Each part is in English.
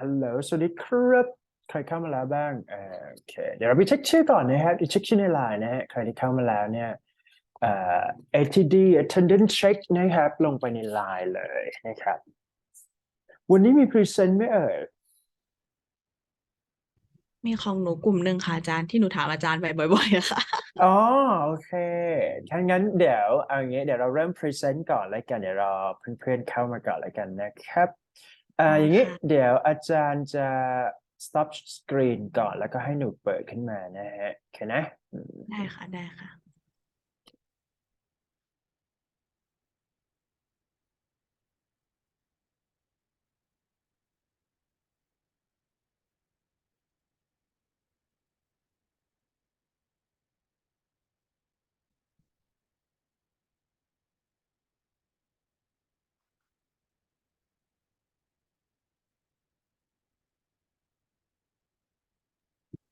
ฮัลโหลสวัสดีครับใครเข้ามาแล้วบ้างโอเคเดี๋ยวเราไปเช็คชื่อก่อนนะครับเช็คชื่อในไลน์นะฮะใครที่เข้ามาแล้วเนี่ยเอ่อ ATD attendance check นะครับลงไปในไลน์เลยนะครับวันนี้มีพรีเซนต์ไหมเอ่ยมีของหนูกลุ่มหนึ่งค่ะอาจารย์ที่หนูถามอาจารย์ไปบ่อยๆอะค่ะอ๋อโอเคถ้างั้นเดี๋ยวเอาอย่างงี้เดี๋ยวเราเริ่มพรีเซนต์ก่อนแล้วกันเดี๋ยวรอเพื่อนๆเข้ามาก่อนแล้วกันนะครับได้อย่างนี้ค่ะเดี๋ยวอาจารย์จะ stop screen ก่อนแล้วก็ให้หนูเปิดขึ้นมานะฮะโอเคนะ ได้ค่ะได้ค่ะ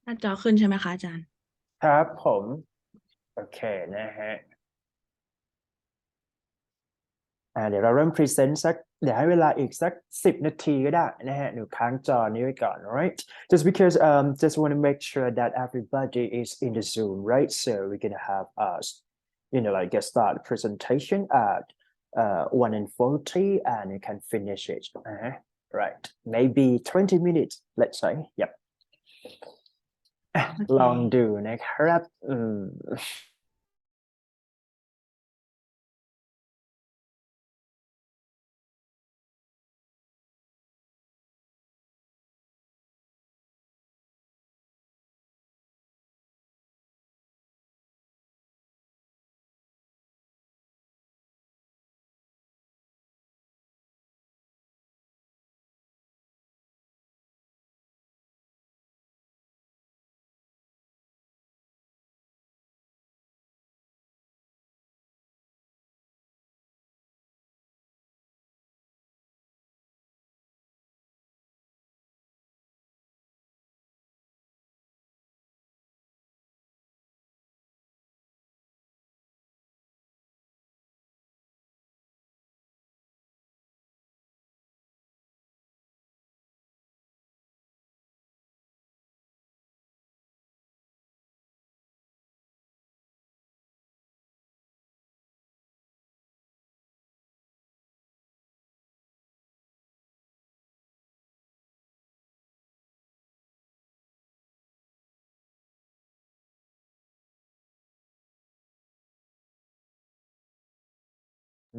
หน้าจอขึ้นใช่ไหมคะอาจารย์ครับผมโอเคนะฮะเดี๋ยวเราเริ่มพรีเซนต์สักเดี๋ยวให้เวลาอีกสัก10 นาทีก็ได้นะฮะหนูค้างจอนี้ไว้ก่อน right just because just want to make sure that everybody is in the Zoom right so we're gonna have us like get start presentation at 1:40 and you can finish it right maybe 20 minutes let's say yep โอเคลองดูนะครับ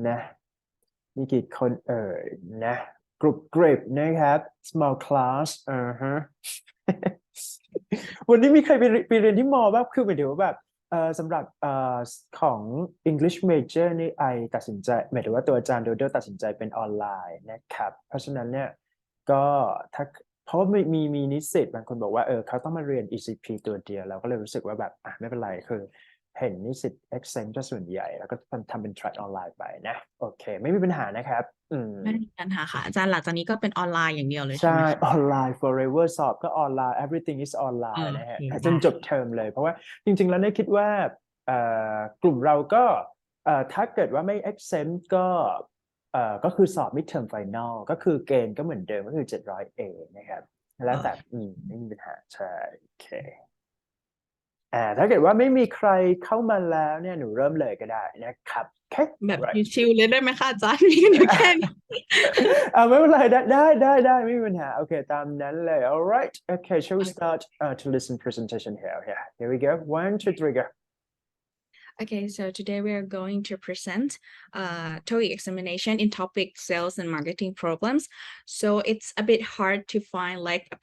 นะ มีกี่คนนะกรุบกริบนะครับ small class ฮะวันนี้มีใครไปเรียนที่มอบ้างคือหมายถึงว่าแบบสำหรับของ English major นี่ไอตัดสินใจหมายถึงว่าตัวอาจารย์โดตัดสินใจเป็นออนไลน์นะครับเพราะฉะนั้นเนี่ยก็ถ้าเพราะว่ามีนิสิตบางคนบอกว่าเขาต้องมาเรียน ECP ตัวเดียวเราก็เลยรู้สึกว่าแบบไม่เป็นไรคือเห็นนิสิต exempt ก็ส่วนใหญ่แล้วก็ทำเป็น track ออนไลน์ไปนะโอเคไม่มีปัญหานะครับไม่มีปัญหาค่ะอาจารย์หลังจากนี้ก็เป็นออนไลน์อย่างเดียวเลยใช่ใช่ไหมคะออนไลน์ forever สอบก็ออนไลน์ everything is ออนไลโอน์นะเคฮะจนได้จบเทอมเลยเพราะว่าจริงๆแล้วเนี่ยคิดว่าเอ่อกลุ่มเราก็ถ้าเกิดว่าไม่ exempt ก็คือสอบ midterm final ก็คือเกณฑ์ก็เหมือนเดิมก็คือ700 A นะครับแล้วแต่ไม่มีปัญหาใช่โอเคถ้าเกิดว่าไม่มีใครเข้ามาแล้วเนี่ยหนูเริ่มเลยก็ได้นะครับโอเค แบบ right ชิวๆเลยได้ไหมคะอาจารย์มีกันอยู่แค่นี้ ไม่เป็นไรได้ไม่มีปัญหาโอเคตามนั้นเลย alright okay shall we start to listen presentation here we go 1 2 3 go Okay, so today we are going to present TOEIC examination in topic sales and marketing problems. So it's a bit hard to find like a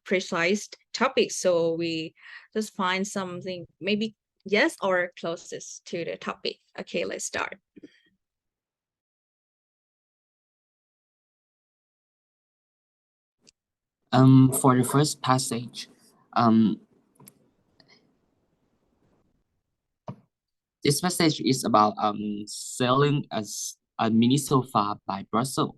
precise topic. So we just find something maybe yes or closest to the topic. Okay, let's start. For the first passage, this passage is about selling a mini sofa by Brussels.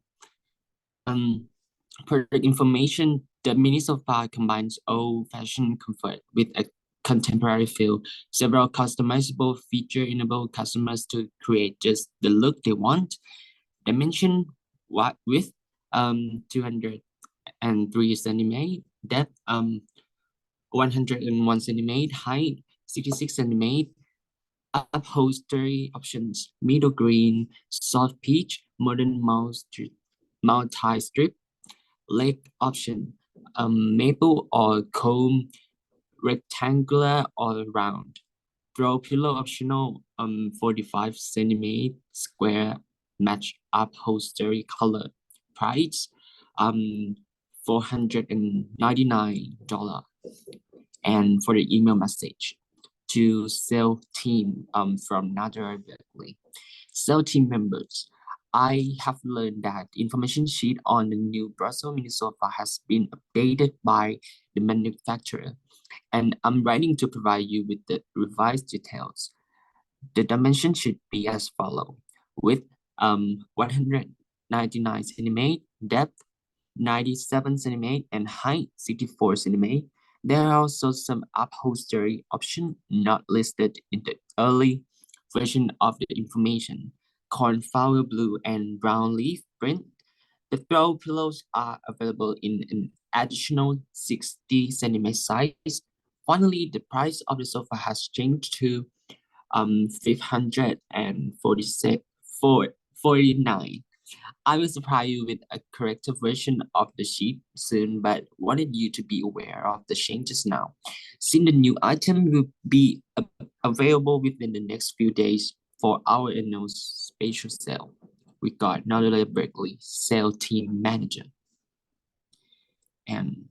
Product information: the mini sofa combines old-fashioned comfort with a contemporary feel. Several customizable features enable customers to create just the look they want. Dimension width 200 103 centimeter, depth 101 centimeter, height 66 centimeter, upholstery options, middle green, soft peach, modern multi-strip, leg option, maple or comb, rectangular or round. Throw pillow optional, 45 centimeter square, match upholstery color. Price, $499. And for the email message to sales team from Nadra Berkeley. Sales team members, I have learned that information sheet on the new Brussels mini sofa has been updated by the manufacturer, and I'm writing to provide you with the revised details. The dimension should be as follow: width 199 centimeter, depth 97 centimeter, and height 64 centimeter. There are also some upholstery options not listed in the early version of the information: cornflower blue and brown leaf print. The throw pillows are available in an additional 60 centimeter size. Finally, the price of the sofa has changed to 549. I will supply you with a corrected version of the sheet soon, but wanted you to be aware of the changes now. Since the new item will be available within the next few days for our annual special sale. We got Northern Berkeley sales team manager. And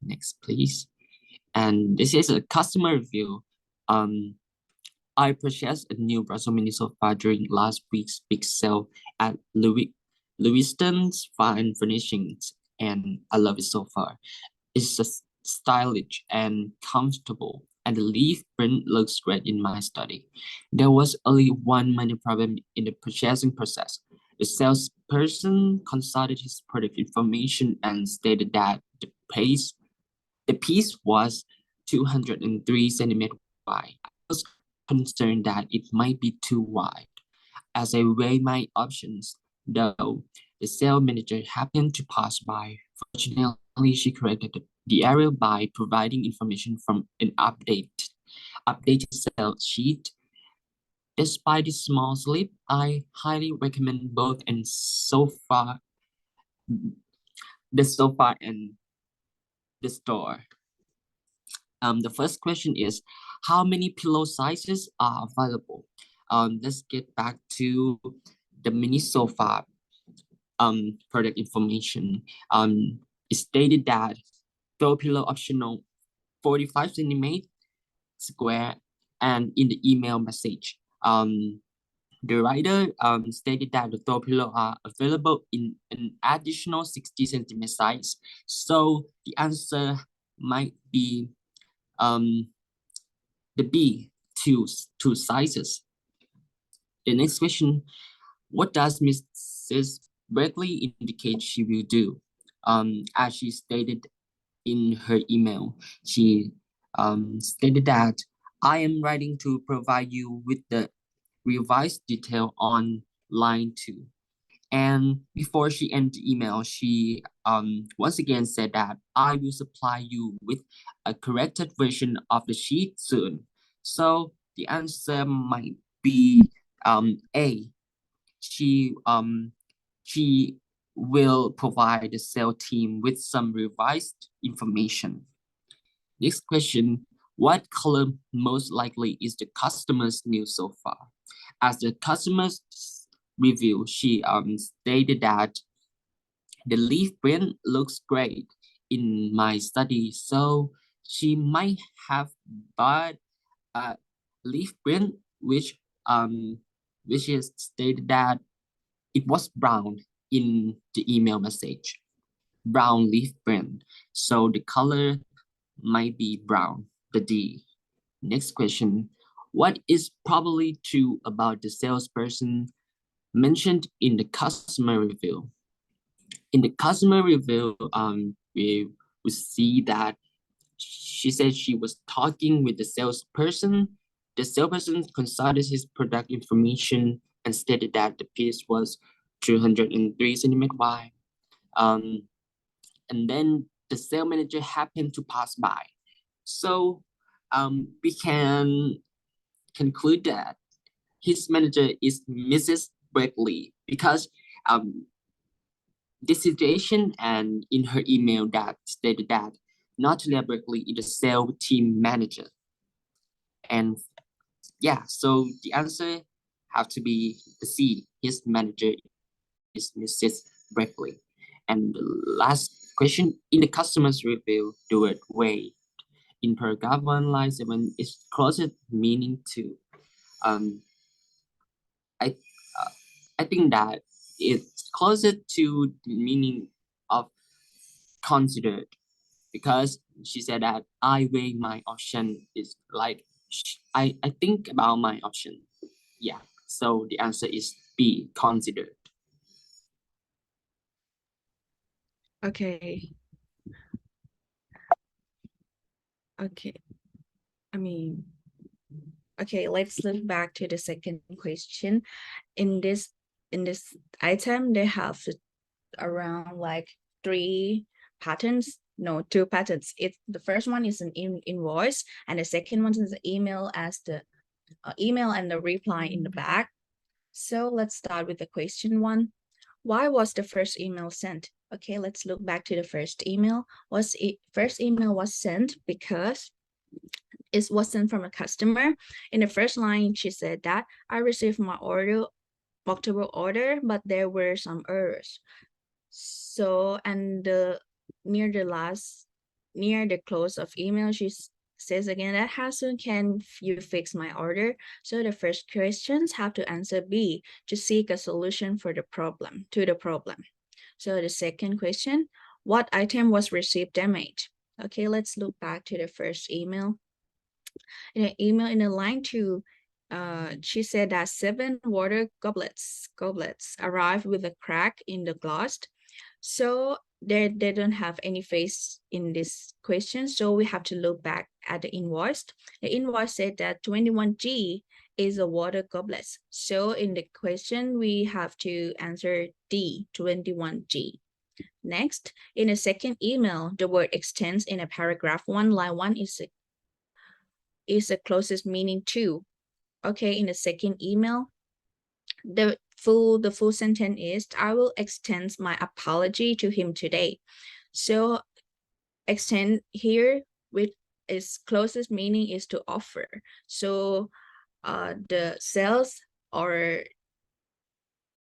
next, please. And this is a customer review. I purchased a new Brussels mini sofa during last week's big sale at Lewiston's Fine Furnishings, and I love it so far. It's stylish and comfortable, and the leaf print looks great in my study. There was only one minor problem in the purchasing process. The salesperson consulted his product information and stated that the piece was 203 centimeters wide. I was concerned that it might be too wide. As I weighed my options, though, the sales manager happened to pass by. Fortunately, she corrected the error by providing information from an updated sales sheet. Despite the small slip, I highly recommend both the sofa and the store. The first question is, how many pillow sizes are available? Let's get back to the mini sofa product information. It stated that throw pillow optional 45 centimeter square, and in the email message, the writer stated that the throw pillow are available in an additional 60 centimeter size. So the answer might be the B, two sizes. The next question, what does Mrs. Berkeley indicate she will do? As she stated in her email, she stated that I am writing to provide you with the revised detail on line 2. And before she ended the email, she once again said that I will supply you with a corrected version of the sheet soon. So the answer might be A. She will provide the sales team with some revised information. Next question, what color most likely is the customer's new sofa? As the customer's review, she stated that the leaf print looks great in my study, so she might have bought a leaf print which is stated that it was brown in the email message, brown leaf print, so the color might be brown, the D. Next question, what is probably true about the salesperson mentioned in the customer review? In the customer review, we see that she said she was talking with the salesperson. The salesperson consulted his product information and stated that the piece was 203 centimeters wide. and then the sales manager happened to pass by. So we can conclude that his manager is Mrs. Berkeley, because this situation, and in her email that stated that Natalia Berkeley is the sales team manager. And yeah, so the answer have to be the C. His manager is Mrs. Berkeley. And the last question, in the customer's review, the word wait in paragraph 1, line 7 is closest meaning to. I think that it's closer to the meaning of considered, because she said that I weigh my option, is like I think about my option. Yeah, so the answer is B, considered. Okay. Okay. Okay, let's look back to the second question. In this item, they have around like 3 patterns. No, 2 patterns. The first one is an invoice, and the second one is an email as the email and the reply in the back. So let's start with the question 1. Why was the first email sent? Okay, let's look back to the first email. First email was sent because it wasn't from a customer. In the first line, she said that I received my October order, but there were some errors. So, and near the close of email, she says again that how soon can you fix my order? So the first questions have to answer B, to seek a solution for the problem. So the second question, what item was received damaged? Okay, let's look back to the first email. In an email in the line 2, she said that 7 water goblets arrived with a crack in the glass. So they don't have any face in this question. So we have to look back at the invoice. The invoice said that 21G is a water goblet. So in the question, we have to answer D, 21G. Next, in the second email, the word extends in a paragraph 1, line 1 is the closest meaning to. Okay, in the second email, the full sentence is, I will extend my apology to him today. So extend here with its closest meaning is to offer. So the sales or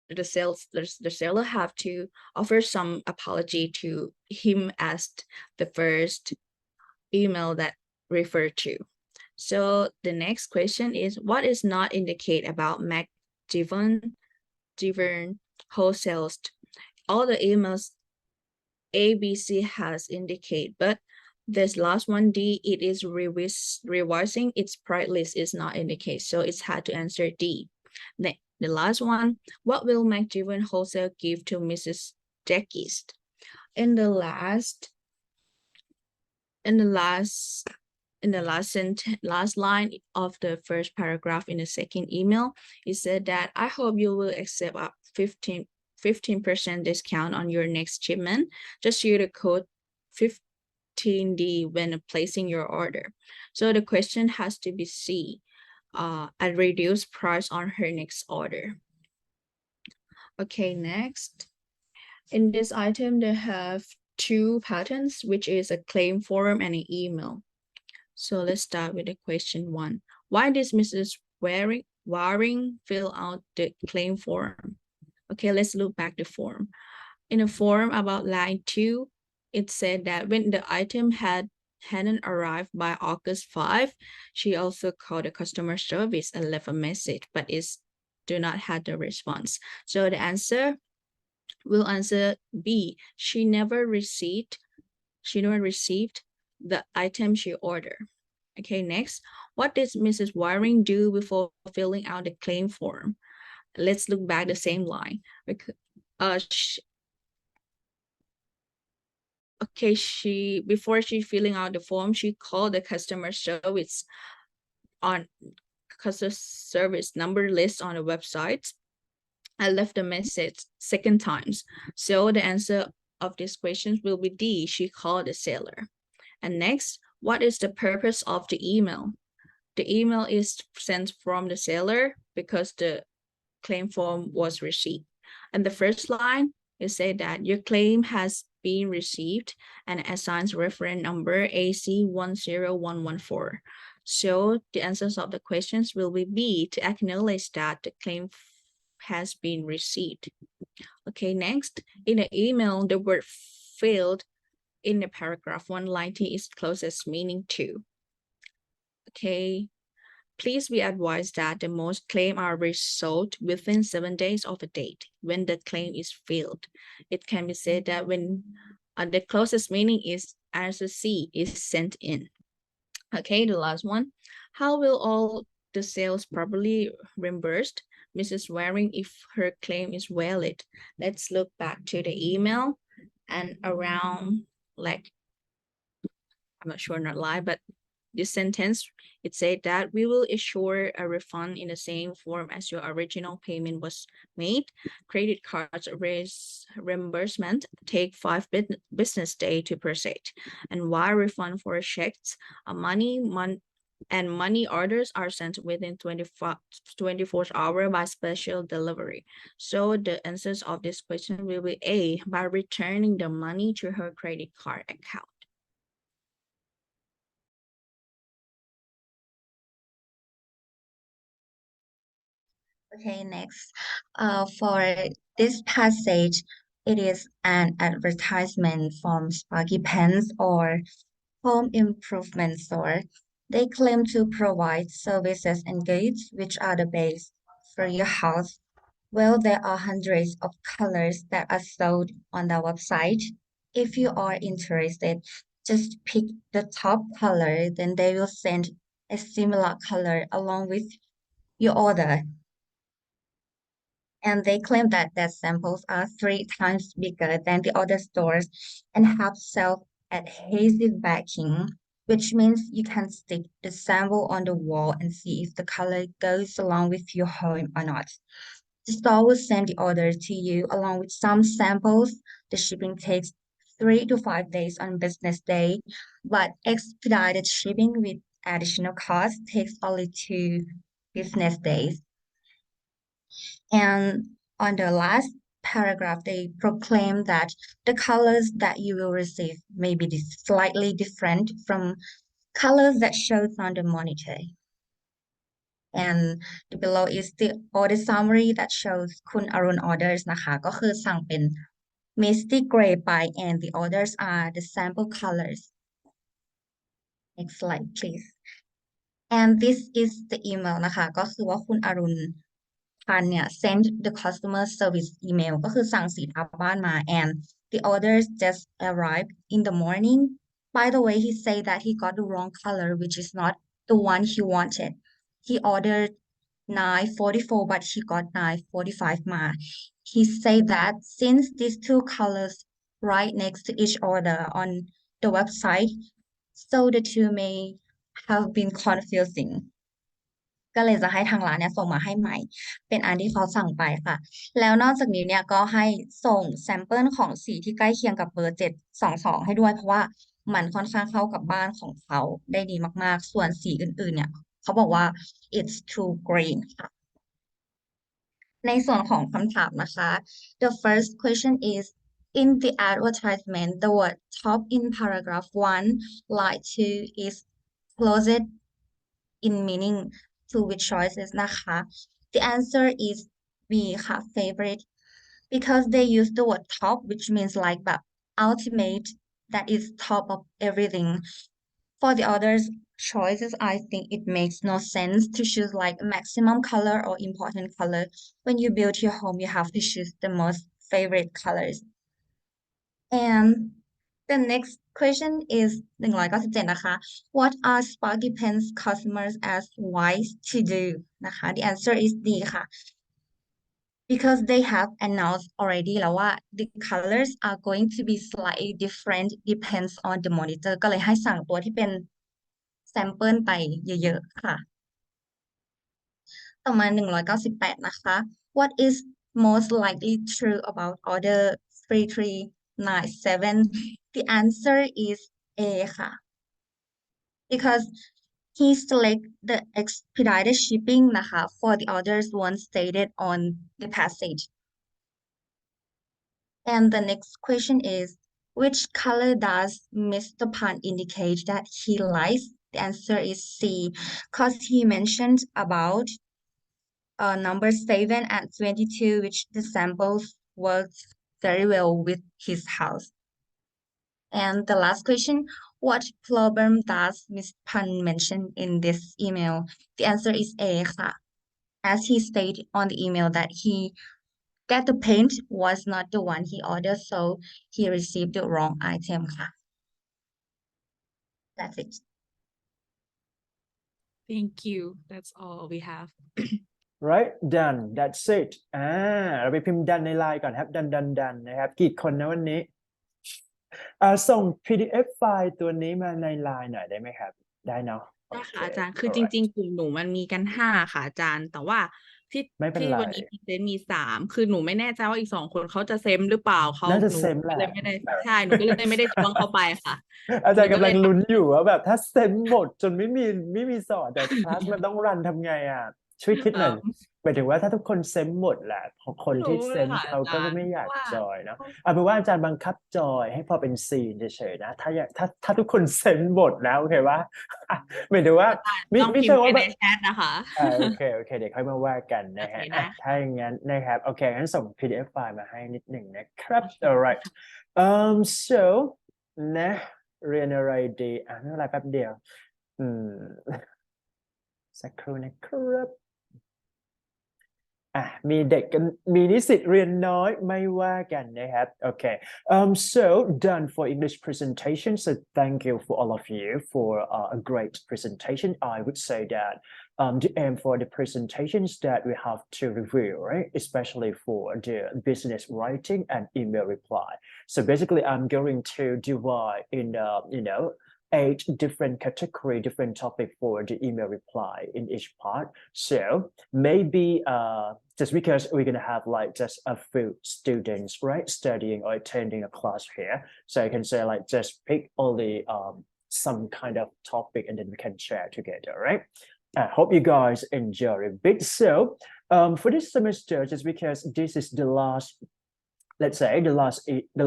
the seller have to offer some apology to him as the first email that referred to. So the next question is, what is not indicate about McGivern wholesales? All the emails ABC has indicate, but this last one, D, it is revising its price list is not indicate. So it's hard to answer D. The last one, what will McGivern wholesale give to Mrs. Jenkins? In the last last line of the first paragraph in the second email, it said that I hope you will accept a 15% discount on your next shipment. Just use the code 15D when placing your order. So the question has to be C, a reduced price on her next order. Okay, next. In this item, they have 2 patterns, which is a claim form and an email. So let's start with the question 1. Why did Mrs. Waring fill out the claim form? Okay, let's look back the form. In a form about line 2, it said that when the item hadn't arrived by August 5, she also called the customer service and left a message, but do not have the response. So the answer will answer B. She never received the item she ordered. Okay, next, what did Mrs. Waring do before filling out the claim form? Let's look back the same line. Before she filling out the form, she called the customer service number list on the website. I left the message 2 times. So the answer of these questions will be D. She called the seller. And next, what is the purpose of the email? The email is sent from the seller because the claim form was received. And the first line is say that your claim has been received and assigns reference number AC10114. So the answers of the questions will be B, to acknowledge that the claim has been received. Okay, next, in the email, the word failed in the paragraph 190 is closest meaning to. Okay, please be advised that the most claims are resolved within 7 days of a date when the claim is filed. It can be said that when the closest meaning is answer C is sent in. Okay, the last one. How will all the sales properly reimbursed Mrs. Waring if her claim is valid? Let's look back to the email and around like, I'm not sure, not lie, but this sentence, it said that we will issue a refund in the same form as your original payment was made. Credit cards reimbursement take 5 business days to proceed. And wire refund for checks, money orders are sent within 24 hours by special delivery. So the answers of this question will be A, by returning the money to her credit card account. Okay, next. For this passage, it is an advertisement from Sparky Pens or home improvement store. They claim to provide services and goods which are the base for your house. Well, there are hundreds of colors that are sold on the website. If you are interested, just pick the top color, then they will send a similar color along with your order. And they claim that their samples are 3 times bigger than the other stores and have self-adhesive backing, which means you can stick the sample on the wall and see if the color goes along with your home or not. The store will send the order to you along with some samples. The shipping takes 3 to 5 days on business day, but expedited shipping with additional cost takes only 2 business days. And on the last paragraph, they proclaim that the colors that you will receive may be slightly different from colors that shows on the monitor. And below is the order summary that shows คุณอรุณ orders นะคะก็คือสั่งเป็น misty gray ไป and the orders are the sample colors. Next slide please. And this is the email นะคะก็คือว่าคุณอรุณพันธ์เนี่ย send the customer service email ก็คือสั่งสีทาบ้านมา and the orders just arrived in the morning. By the way, he said that he got the wrong color, which is not the one he wanted. He ordered 944, but he got 945 ma. He said that since these 2 colors right next to each other on the website, so the 2 may have been confusing. ก็เลยจะให้ทางร้านเนี่ยส่งมาให้ใหม่ เป็นอันที่เขาสั่งไปค่ะ แล้วนอกจากนี้เนี่ยก็ให้ส่งแซมเปิลของสีที่ใกล้เคียงกับเบอร์722ให้ด้วยเพราะว่ามันค่อนข้างเข้ากับบ้านของเขาได้ดีมากๆส่วนสีอื่นๆเนี่ยเขาบอกว่า it's too green ค่ะในส่วนของคำถามนะคะ the first question is in the advertisement the word top in paragraph 1 line 2 is closed in meaning to which choices นะคะ the answer is B ค่ะ favorite because they use the word top which means like แบบ ultimate that is top of everything. For the others choices I think it makes no sense to choose like maximum color or important color. When you build your home you have to choose the most favorite colors. And the next question is 197นะคะ What are Sparky Pens customers as wise to do นะคะ The answer is D ค่ะ Because they have announced already แล้วว่า the colors are going to be slightly different depends on the monitor ก็เลยให้สั่งตัวที่เป็น sample ไปเยอะๆค่ะต่อมา198นะคะ What is most likely true about order 33 997. The answer is A ค่ะ because he select the expedited shipping นะคะ for the orders once stated on the passage. And the next question is, which color does Mr. Pan indicate that he likes? The answer is C, because he mentioned about number 7 and 22, which the samples works very well with his house. And the last question, what problem does Ms. Pan mention in this email? The answer is A ค่ะ as he stated on the email that the paint was not the one he ordered, so he received the wrong item ค่ะ That's it. Thank you. That's all we have. right done that's it เราไปพิมพ์ done ในไลน์ก่อนครับ done นะครับกี่คนนะวันนี้ส่ง PDF ไฟล์ตัวนี้มาในไลน์หน่อยได้ไหมครับได้เนาะ ได้ โอเค ค่ะอาจารย์ คือจ alright ริงๆกลุ่มหนูมันมีกัน5ค่ะอาจารย์ แต่ว่าที่ ไม่เป็น ที่ ไร วันนี้พรีเซนต์มี3คือหนูไม่แน่ใจว่าอีก2คนเขาจะเซมหรือเปล่าเขา น่าจะ หนู เซม ก็ แห เล ละ ยไม่ได้ใช่หนูก็เลยไม่ได้ชวนเขาไปค่ะ อา ห จา นู รย์ ก็ กำ เล ลั ย ง มา ลุ้นอยู่ว่าแบบถ้าเซมหมดจนไม่มีสอนแต่คลาสมันต้องรันทำไงอ่ะ ช่วยคิดหน่อยหมายถึงว่าถ้าทุกคนเซมหมดแหละคน ไม่ ที่ รู้ เซ เลย ม ค่ะ เขา อา ก็ จาร ไม่ ย์ อยาก เพราะว่า จอยเนาะเอาเป็นว่าอาจารย์บังคับจอยให้พอเป็นซีนเฉยๆนะถ้าทุกคนเซมหมดนะโอเคปะ หมายถึงว่า อาจารย์ ไม่ ต้อง ไม่ พิม ใช่ พ์ไป ว่าแบ ใน บ แชทนะคะ โอเคเดี๋ยวค่อยมาว่ากัน โอ นะ เค ฮะ ได้ค่ะ ถ้าอย่างนั้นนะครับโอเคงั้นส่ง PDF ไฟล์มาให้นิดหนึ่งนะครับ โอเค alright ค่ะ so นะเรียนอะไรดีไม่เป็นไรแป๊บเดียวสักครู่นะครับมีเด็กกันมีนิสิตเรียนน้อยไม่ว่ากันนะครับโอเค so done for English presentation so thank you for all of you for a great presentation I would say that the aim for the presentations that we have to review right especially for the business writing and email reply so basically I'm going to divide in 8 different category, different topic for the email reply in each part. So maybe just because we're gonna have like just a few students, right, studying or attending a class here, so I can say like just pick only some kind of topic and then we can share together, right? I hope you guys enjoy a bit. So for this semester, just because this is the last let's say the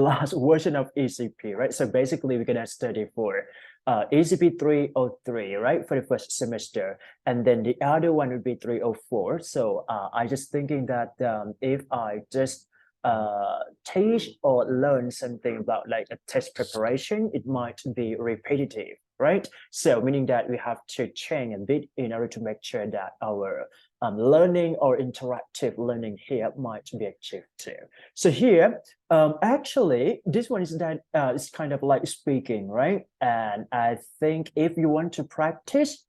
last version of ECP, right? So basically we're gonna study for ECP 303, right, for the first semester, and then the other one would be 304. So I just thinking that if I just teach or learn something about like a test preparation, it might be repetitive, right? So meaning that we have to change a bit in order to make sure that our learning or interactive learning here might be achieved too. So here, actually, this one is that it's kind of like speaking, right? And I think if you want to practice,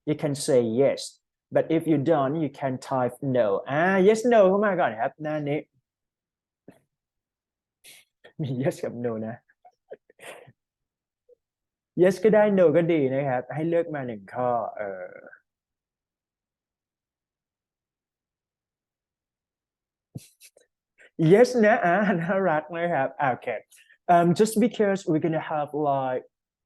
you can say yes. But if you don't, you can type no. Yes, no เข้ามาก่อนครับหน้านี้ มี yes กับ no นะ yes ก็ได้ no ก็ดีนะครับให้เลือกมา1ข้อyes นะน่ารักนะครับโอเค just because we're gonna have like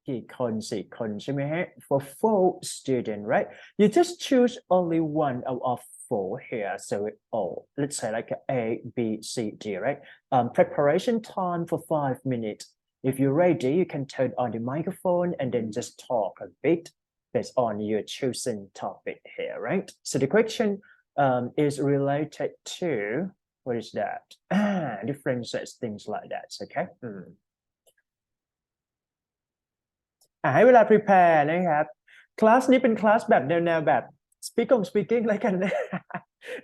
กี่คน4คนใช่ไหมฮะ for 4 student right you just choose only one out of 4 here so let's say like A B C D right preparation time for 5 minutes if you're ready you can turn on the microphone and then just talk a bit based on your chosen topic here right so the question is related to what is that differences things like that okay ให้เวลา prepare นะครับคลาสนี้เป็นคลาสแบบแนวแบบ speaking อะไรกันนะ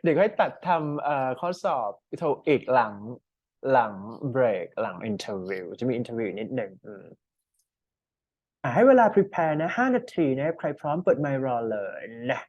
เดี๋ยวค่อยตัดทำข้อสอบโทอีกหลัง break หลัง interview จะมี interview นิดหนึ่งให้เวลา prepare นะ5 นาทีนะครับใครพร้อมเปิดไมค์รอเลยนะ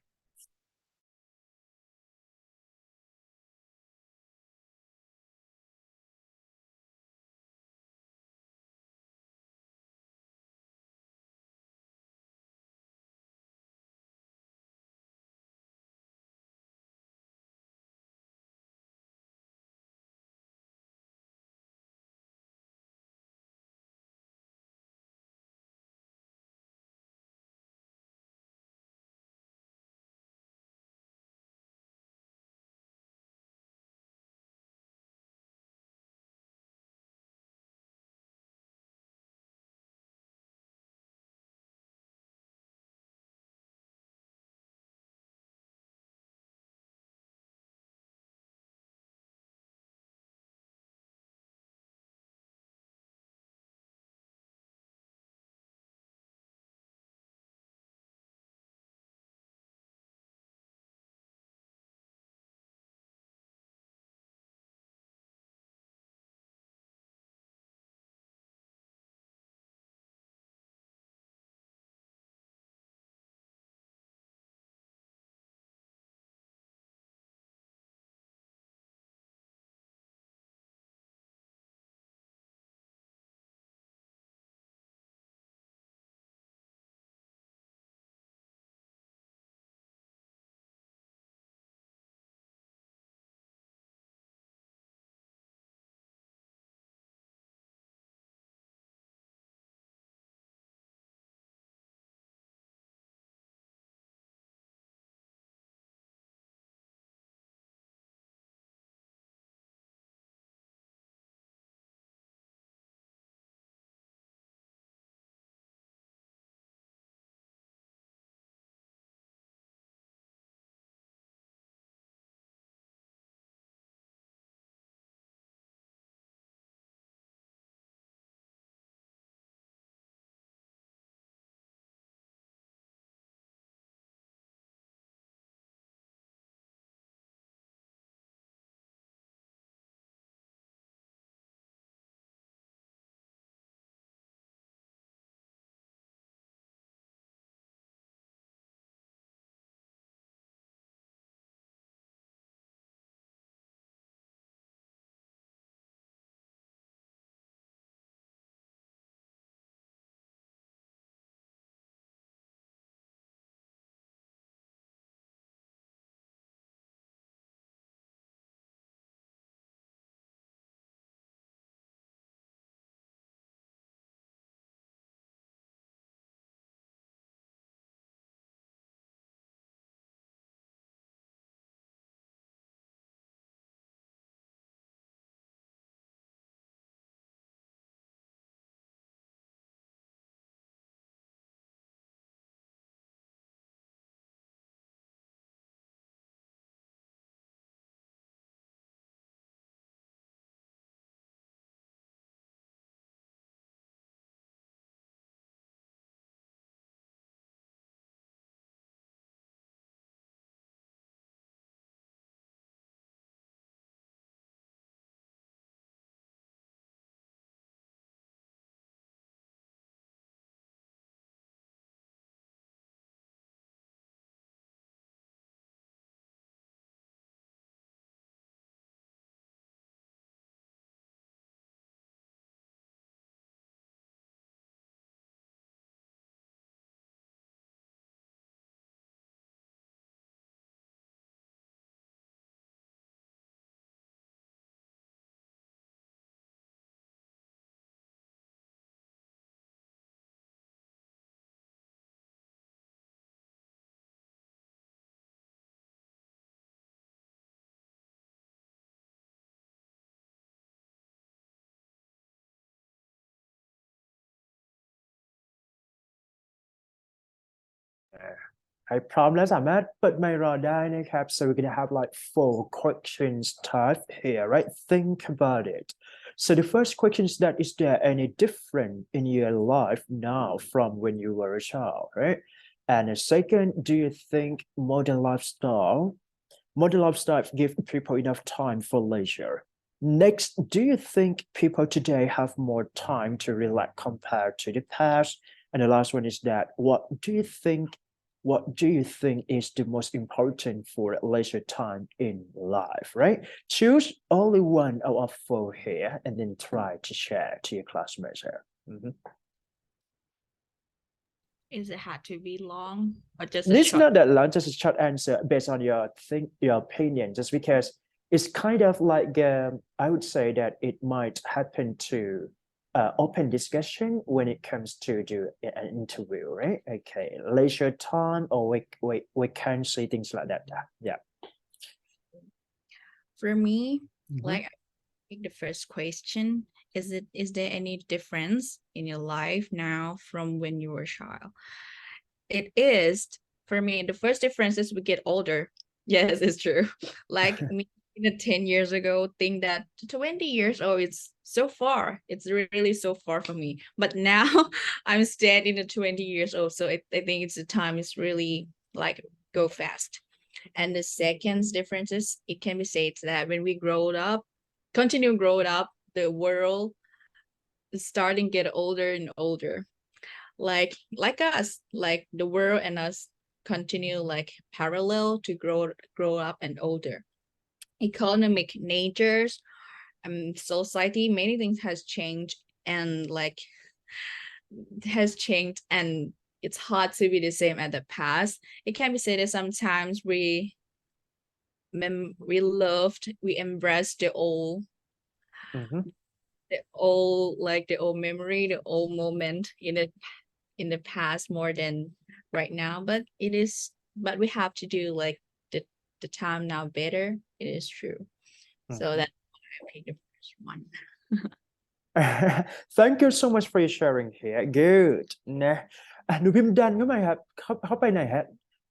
ให้พร้อมแล้วสามารถเปิดไมค์รอได้นะครับ so we're gonna have like 4 questions type here, right? Think about it. So the first question is that is there any different in your life now from when you were a child, right? And the second, do you think modern lifestyle give people enough time for leisure? Next, do you think people today have more time to relax compared to the past? And the last one is that what do you think is the most important for leisure time in life, right? Choose only one out of 4 here and then try to share to your classmates here. Mhm. Is it had to be long or just a This short? not that long, just a short answer based on your opinion, just because it's kind of like I would say that it might happen to open discussion when it comes to do an interview, right? Okay, leisure time, or we can say things like that. Yeah. For me, Mhm. like I think the first question is there any difference in your life now from when you were a child? It is for me. The first difference is we get older. Yes, it's true. Like me, 10 years ago, think that 20 years old, it's so far. It's really so far from me. But now I'm standing at 20 years old. So I think it's the time is really like go fast. And the second difference is it can be said that when we grow up, continue growing up, the world is starting to get older and older. Like us, like the world and us continue like parallel to grow up and older. Economic natures, society, many things has changed and like has changed, and it's hard to be the same at the past. It can be said that sometimes we loved, we embraced Mhm. the old memory, the old moment in the past more than right now. But we have to do like the time now better. It is true. So Mhm. that's why I picked the first one. Thank you so much for your sharing here. Good นะหนูพิมพ์ดันเข้ามาครับเข้าไปไหนฮะ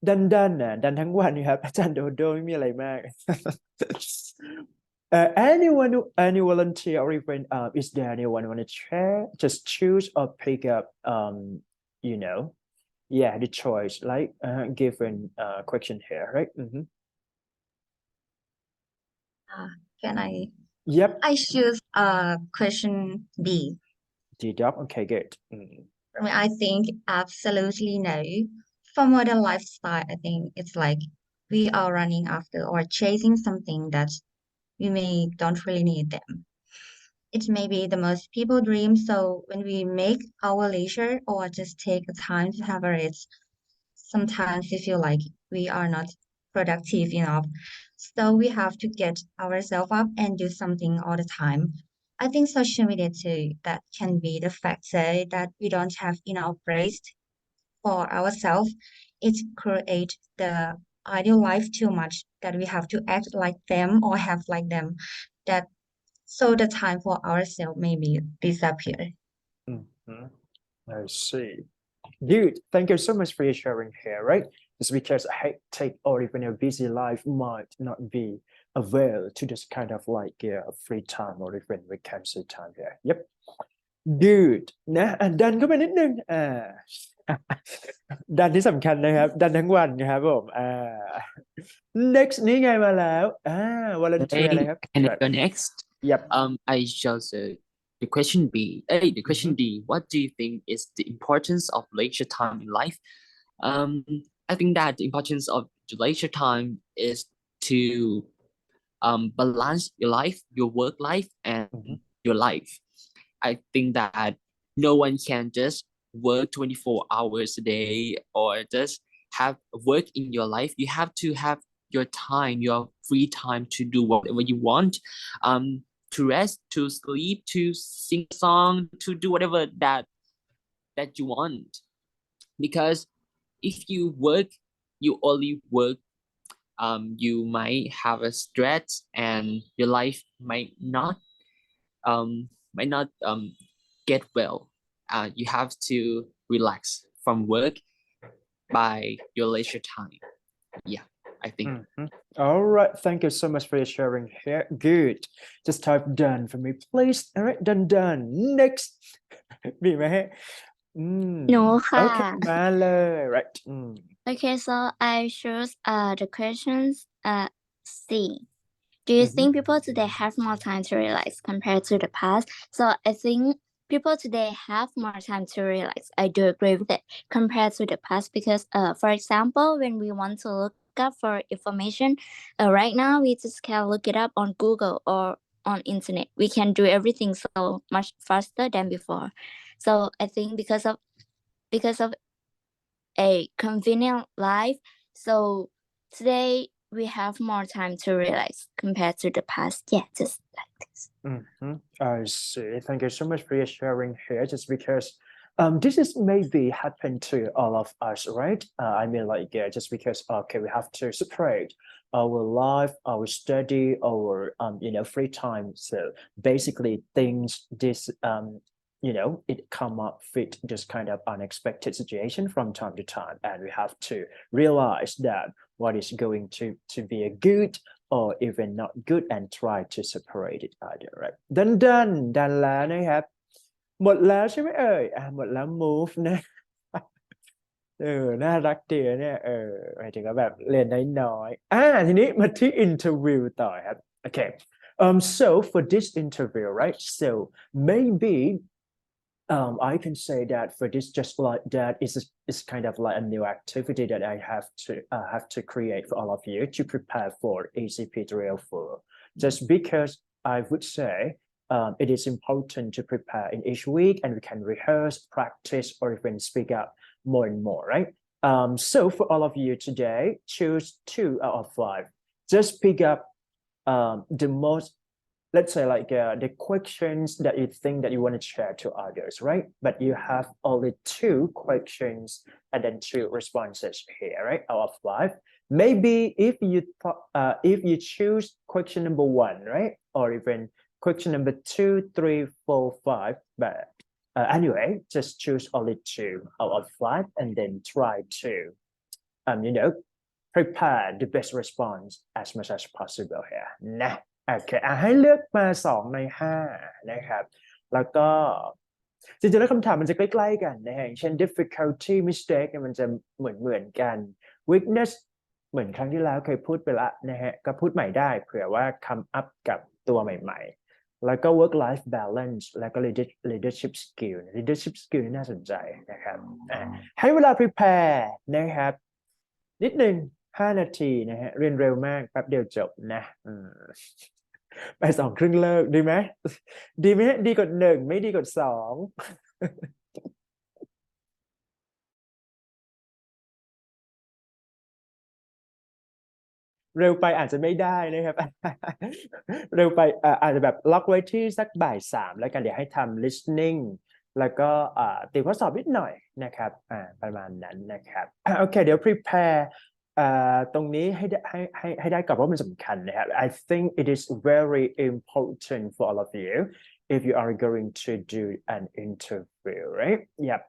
ดันนะดันทั้งวันนี่ครับอาจารย์โดโดไม่มีอะไรมาก any volunteer or even is there anyone want to share? Just choose or pick up you know the choice like given question here, right? Can I? Yep. I choose question B. D-Dog. Okay, good. For me, I think absolutely no. For modern lifestyle, I think it's like we are running after or chasing something that we may don't really need them. It may be the most people dream. So when we make our leisure or just take the time to have a rest, sometimes we feel like we are not productive enough. So we have to get ourselves up and do something all the time. I think social media too, that can be the factor that we don't have enough rest for ourselves. It creates the ideal life too much that we have to act like them or have like them. That so the time for ourselves maybe disappear. Mhm. I see. Dude, thank you so much for your sharing here, right? It's because I take or even a busy life might not be avail to this kind of like free time or even vacancy time here. Yep. Good นะดันเข้าไปนิดนึงดันที่สำคัญนะครับดันทั้งวันครับผมnext นี่ไงมาแล้วvolunteer เลยครับ Can I go next? Yep. I chose the question B. The question D. What do you think is the importance of leisure time in life? I think that the importance of the leisure time is to balance your life, your work life, and your life. I think that no one can just work 24 hours a day or just have work in your life. You have to have your time, your free time to do whatever you want, to rest, to sleep, to sing a song, to do whatever that you want. Because if you work, you only work, you might have a stress and your life might not get well. You have to relax from work by your leisure time. Yeah, I think. Mhm. All right, thank you so much for your sharing here. Good. Just type done for me, please. All right, done. Next. มีไหมฮะหนู โอ ค่ะ เคมาเลย right Okay, so I choose the questions C. Do you think people today have more time to realize compared to the past? So I think people today have more time to realize. I do agree with it compared to the past because for example, when we want to look up for information, right now we just can look it up on Google or on internet. We can do everything so much faster than before. So I think because of a convenient life. So today we have more time to realize compared to the past. Yeah, just like this. I see. Thank you so much for your sharing here. Just because this is maybe happened to all of us, right? I mean, like, just because okay, we have to separate our life, our study, our free time. So basically, things this it come up with this kind of unexpected situation from time to time, and we have to realize that what is going to be a good or even not good and try to separate it either, right?ดันแล้วนะครับหมดแล้วใช่ไหมเอ่ยหมดแล้ว move นะน่ารักดีนะเนี่ยหมายถึงว่าแบบเรียนน้อยๆทีนี้มาที่ interview ต่อครับ okay so for this interview, right, so maybe I can say that for this, just like that, is kind of like a new activity that I have to create for all of you to prepare for ECP 304. Just because I would say it is important to prepare in each week, and we can rehearse, practice, or even speak up more and more, right? So for all of you today, choose 2 out of 5. Just pick up the most, let's say, like the questions that you think that you want to share to others, right? But you have only 2 questions and then 2 responses here, right? Out of 5. Maybe if you choose question number 1, right, or even question number 2, 3, 4, 5, but anyway, just choose only 2 out of 5 and then try to prepare the best response as much as possible here นะโอเคให้เลือกมา2 ใน 5นะครับแล้วก็จริงๆแล้วคำถามมันจะใกล้ๆกันนะฮะอย่างเช่น difficulty mistake เนี่ยมันจะเหมือนกัน weakness เหมือนครั้งที่แล้วเคยพูดไปละนะฮะก็พูดใหม่ได้เผื่อว่า come up กับตัวใหม่ๆแล้วก็ work life balance แล้วก็ leadership skill นี่น่าสนใจนะครับให้เวลา prepare นะครับนิดนึง5 นาทีนะฮะเรียนเร็วมากแป๊บเดียวจบนะไป2 ครึ่งเลิกดีไหมดีไหมดีกว่า1ไม่ดีกว่า2เร็วไปอาจจะไม่ได้นะครับ เร็วไปอาจจะแบบล็อกไว้ที่สักบ่าย 3แล้วกันเดี๋ยวให้ทำ listening แล้วก็ติวข้อสอบนิดหน่อยนะครับประมาณนั้นนะครับโอเคเดี๋ยว prepare ตรงนี้ให้ได้ก่อนเพราะมันสำคัญนะครับ I think it is very important for all of you if you are going to do an interview, right? Yep.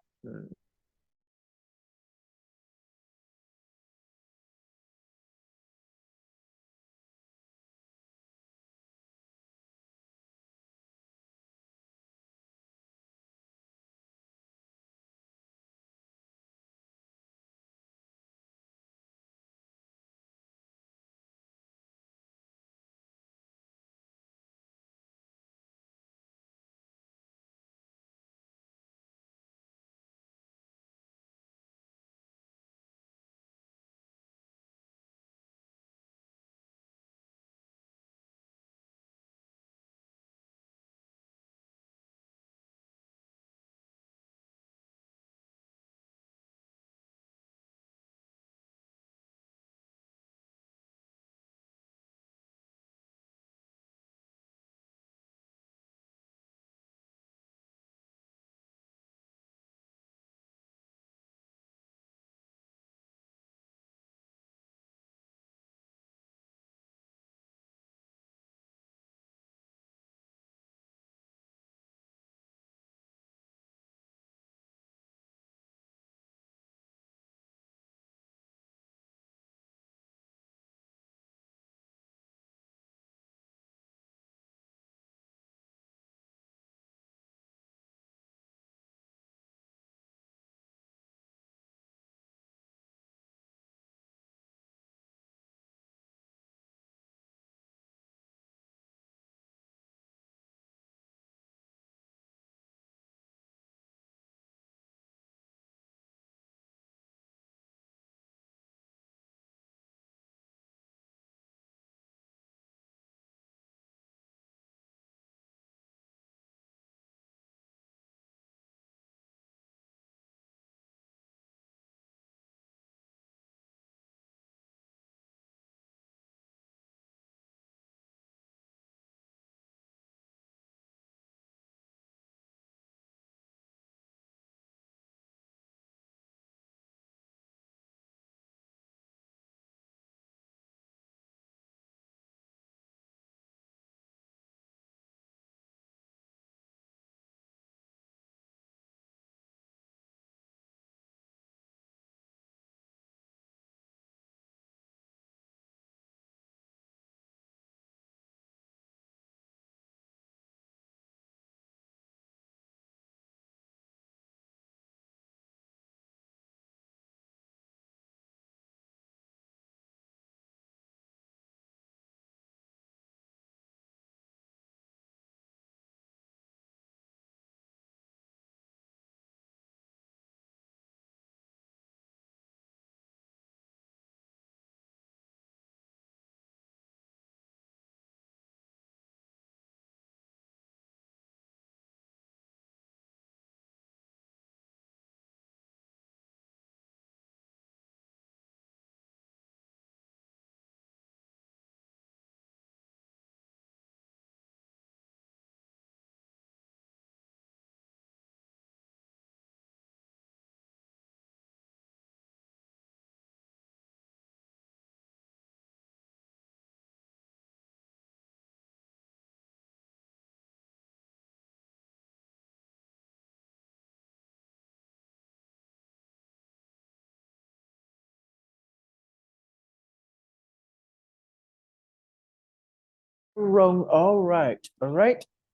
wrong. All right.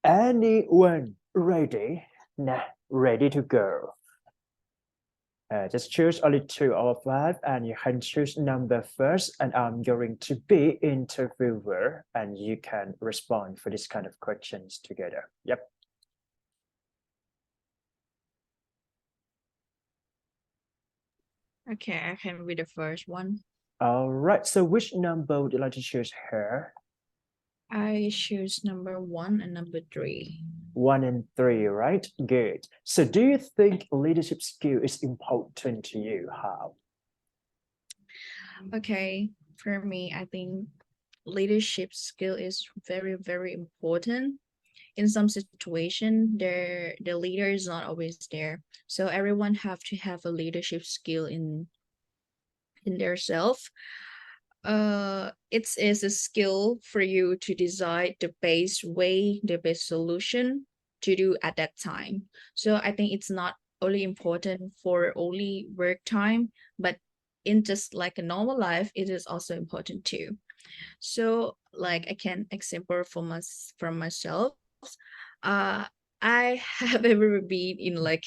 Anyone ready? Nah, ready to go. Just choose only 2 or 5 and you can choose number first and I'm going to be interviewer and you can respond for this kind of questions together. Yep. Okay, I can read the first one. All right. So which number would you like to choose here? I choose number 1 and number 3. 1 and 3, right? Good. So do you think leadership skill is important to you? How? Okay, for me, I think leadership skill is very, very important. In some situation, the leader is not always there. So everyone have to have a leadership skill in their self. It is a skill for you to decide the best way, the best solution to do at that time. So I think it's not only important for only work time, but in just like a normal life, it is also important too. So like I can example from myself. Uh, I have ever been in like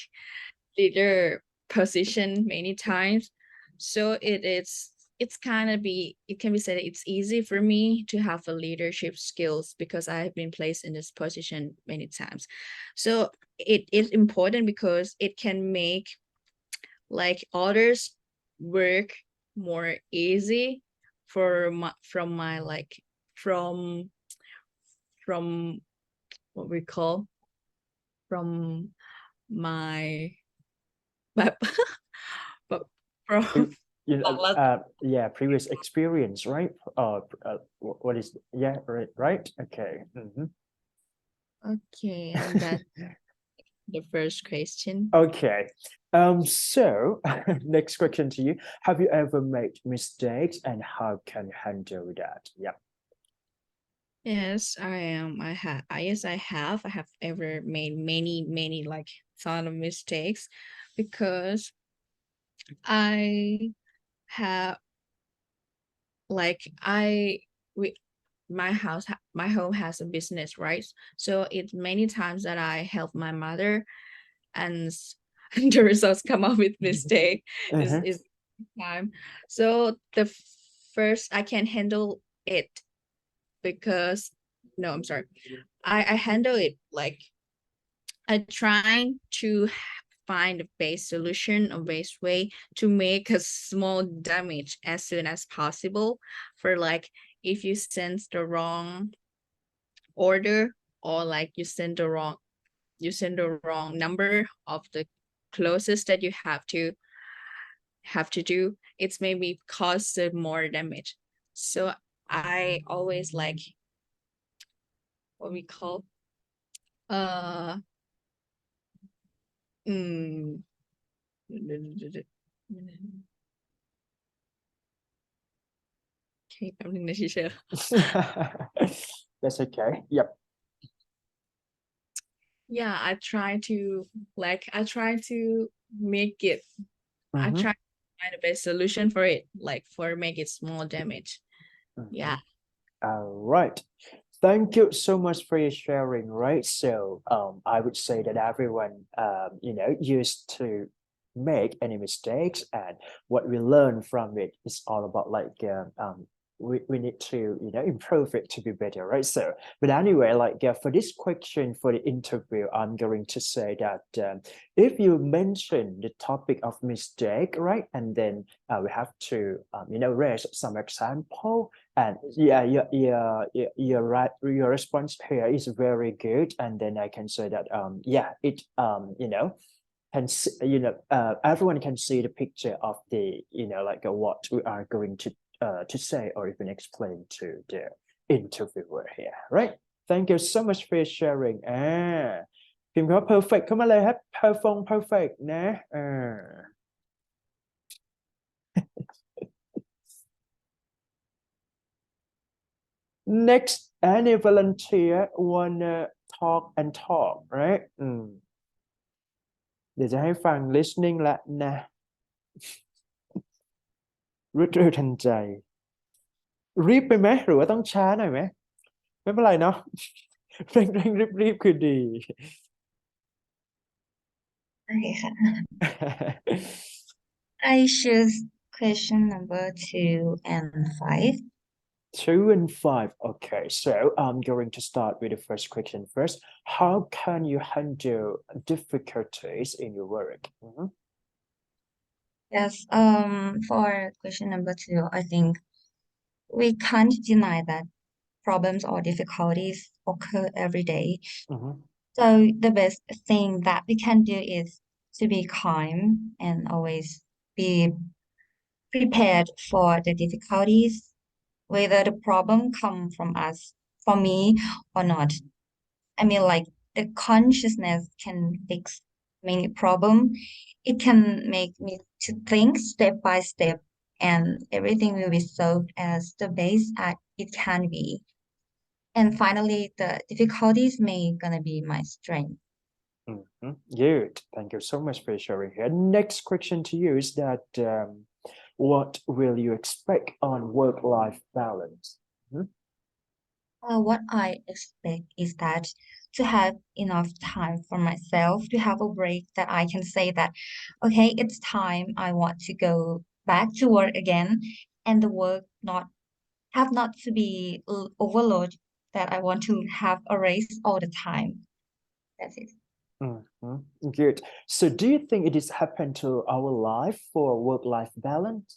leader position many times. So it's kind of it can be said it's easy for me to have a leadership skills because I have been placed in this position many times. So it is important because it can make like others work more easy for my from my like from what we call from my but but from You know, lot- yeah, previous experience, right? What is, yeah, right? Okay. Mhm. okay, and that's the first question. Okay. So next question to you. Have you ever made mistakes and how can you handle that? Yeah. Yes, I am. Yes, I have. I have ever made many like ton of mistakes because I have like we my home has a business, right? So it's many times that I help my mother and the results come up with mistake Uh-huh. is time. So the first I can handle it because no, I'm sorry. I handle it like I trying to find a best solution or best way to make a small damage as soon as possible for like if you send the wrong order or like you send the wrong number of the closest that you have to do, it's maybe cause more damage. So I always like what we call mm, โอเคแป๊บนึงนะทีเชอร์ That's okay. Yep. yeah, I try to make it I Mhm. try to find the best solution for it, like for make it small damage. Mhm. Yeah. All right. Thank you so much for your sharing, right? So I would say that everyone used to make any mistakes and what we learn from it is all about like we need to improve it to be better, right? So but anyway, like for this question for the interview, I'm going to say that if you mention the topic of mistake, right, and then we have to raise some example. And yeah, your response here is very good. And then I can say that yeah, it can everyone can see the picture of the like what we are going to say or even explain to the interviewer here, right? Thank you so much for sharing. พิมพ์คำว่า perfect เข้ามาเลยครับ perfect นะNext, any volunteer wanna talk and talk, right? เดี๋ยวจะให้ฟัง listening ละนะรวดเร็วทันใจรีบไปไหมหรือว่าต้องช้าหน่อยไหม ไม่เป็นไรเนาะ เร่งรีบคือดี Okay ค่ะ I choose question number 2 and 5. 2 and 5. Okay, so I'm going to start with the first question first. How can you handle difficulties in your work? Yes, for question number 2, I think we can't deny that problems or difficulties occur every day. So the best thing that we can do is to be calm and always be prepared for the difficulties, whether the problem come from us, from me or not. I mean, like the consciousness can fix many problem. It can make me to think step by step, and everything will be solved as the best as it can be. And finally, the difficulties may gonna be my strength. Good. Thank you so much for sharing here. Next question to you is that what will you expect on work-life balance? What I expect is that to have enough time for myself, to have a break that I can say that, okay, it's time I want to go back to work again, and the work not to be overload, that I want to have a race all the time. That's it. Good. So do you think it has happened to our life for work-life balance?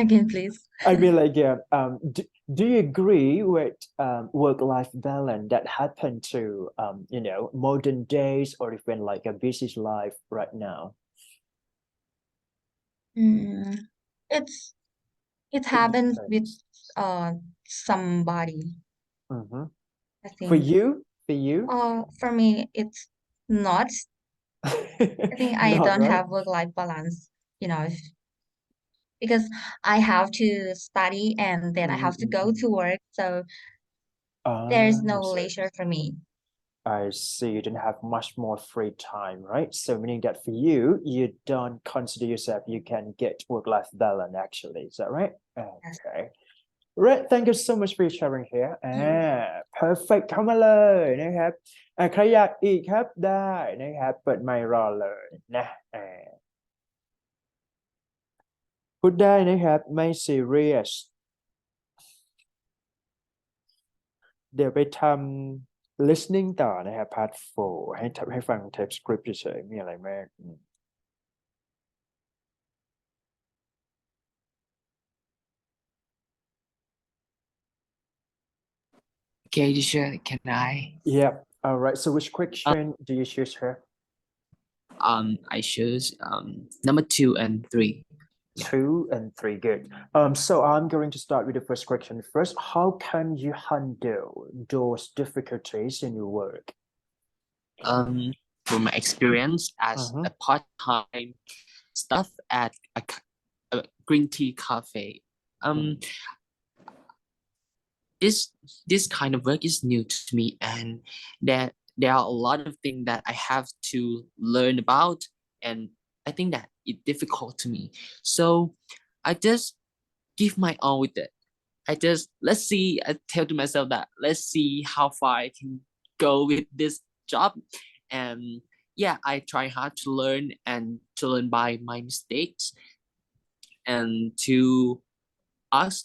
Again, please. I mean, like, do you agree with work-life balance that happened to, modern days or even like a busy life right now? It happens with depends. somebody, I For think. you? For you? For me, it's not. I think I Not don't right? have work-life balance, because I have to study and then I have to go to work, so there's no I see. leisure for me. I see. You didn't have much more free time, right? So meaning that for you, you don't consider yourself you can get work-life balance actually. Is that right? Yes. Okay. Right. Thank you so much for sharing here. Perfect เข้ามาเลยนะครับใครอยากอีกครับได้นะครับเปิดไมค์รอเลยนะพูดได้นะครับไม่ซีเรียสเดี๋ยวไปทำ listening ต่อนะครับ part 4ให้ฟัง tape script เฉยๆมีอะไรมาก Okay, teacher, can I? Yep. All right. So which question do you choose here? I choose number 2 and 3. 2 and 3. Good. So I'm going to start with the first question first. How can you handle those difficulties in your work? From my experience as a part-time staff at a green tea cafe, this kind of work is new to me, and there are a lot of things that I have to learn about, and I think that it's difficult to me. So I just give my all with it. I tell to myself that let's see how far I can go with this job. And yeah, I try hard to learn and to learn by my mistakes, and to ask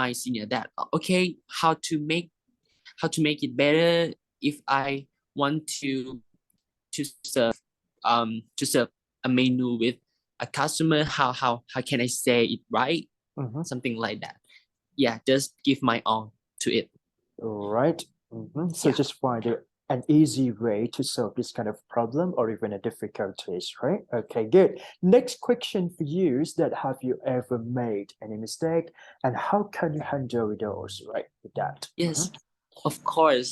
my senior that okay, how to make it better if I want to serve a menu with a customer, how can I say it right, something like that. Yeah, just give my all to it. All right. So just find an easy way to solve this kind of problem or even a difficulties, right? Okay, good. Next question for you is that have you ever made any mistake and how can you handle those, right? With that. Yes, of course.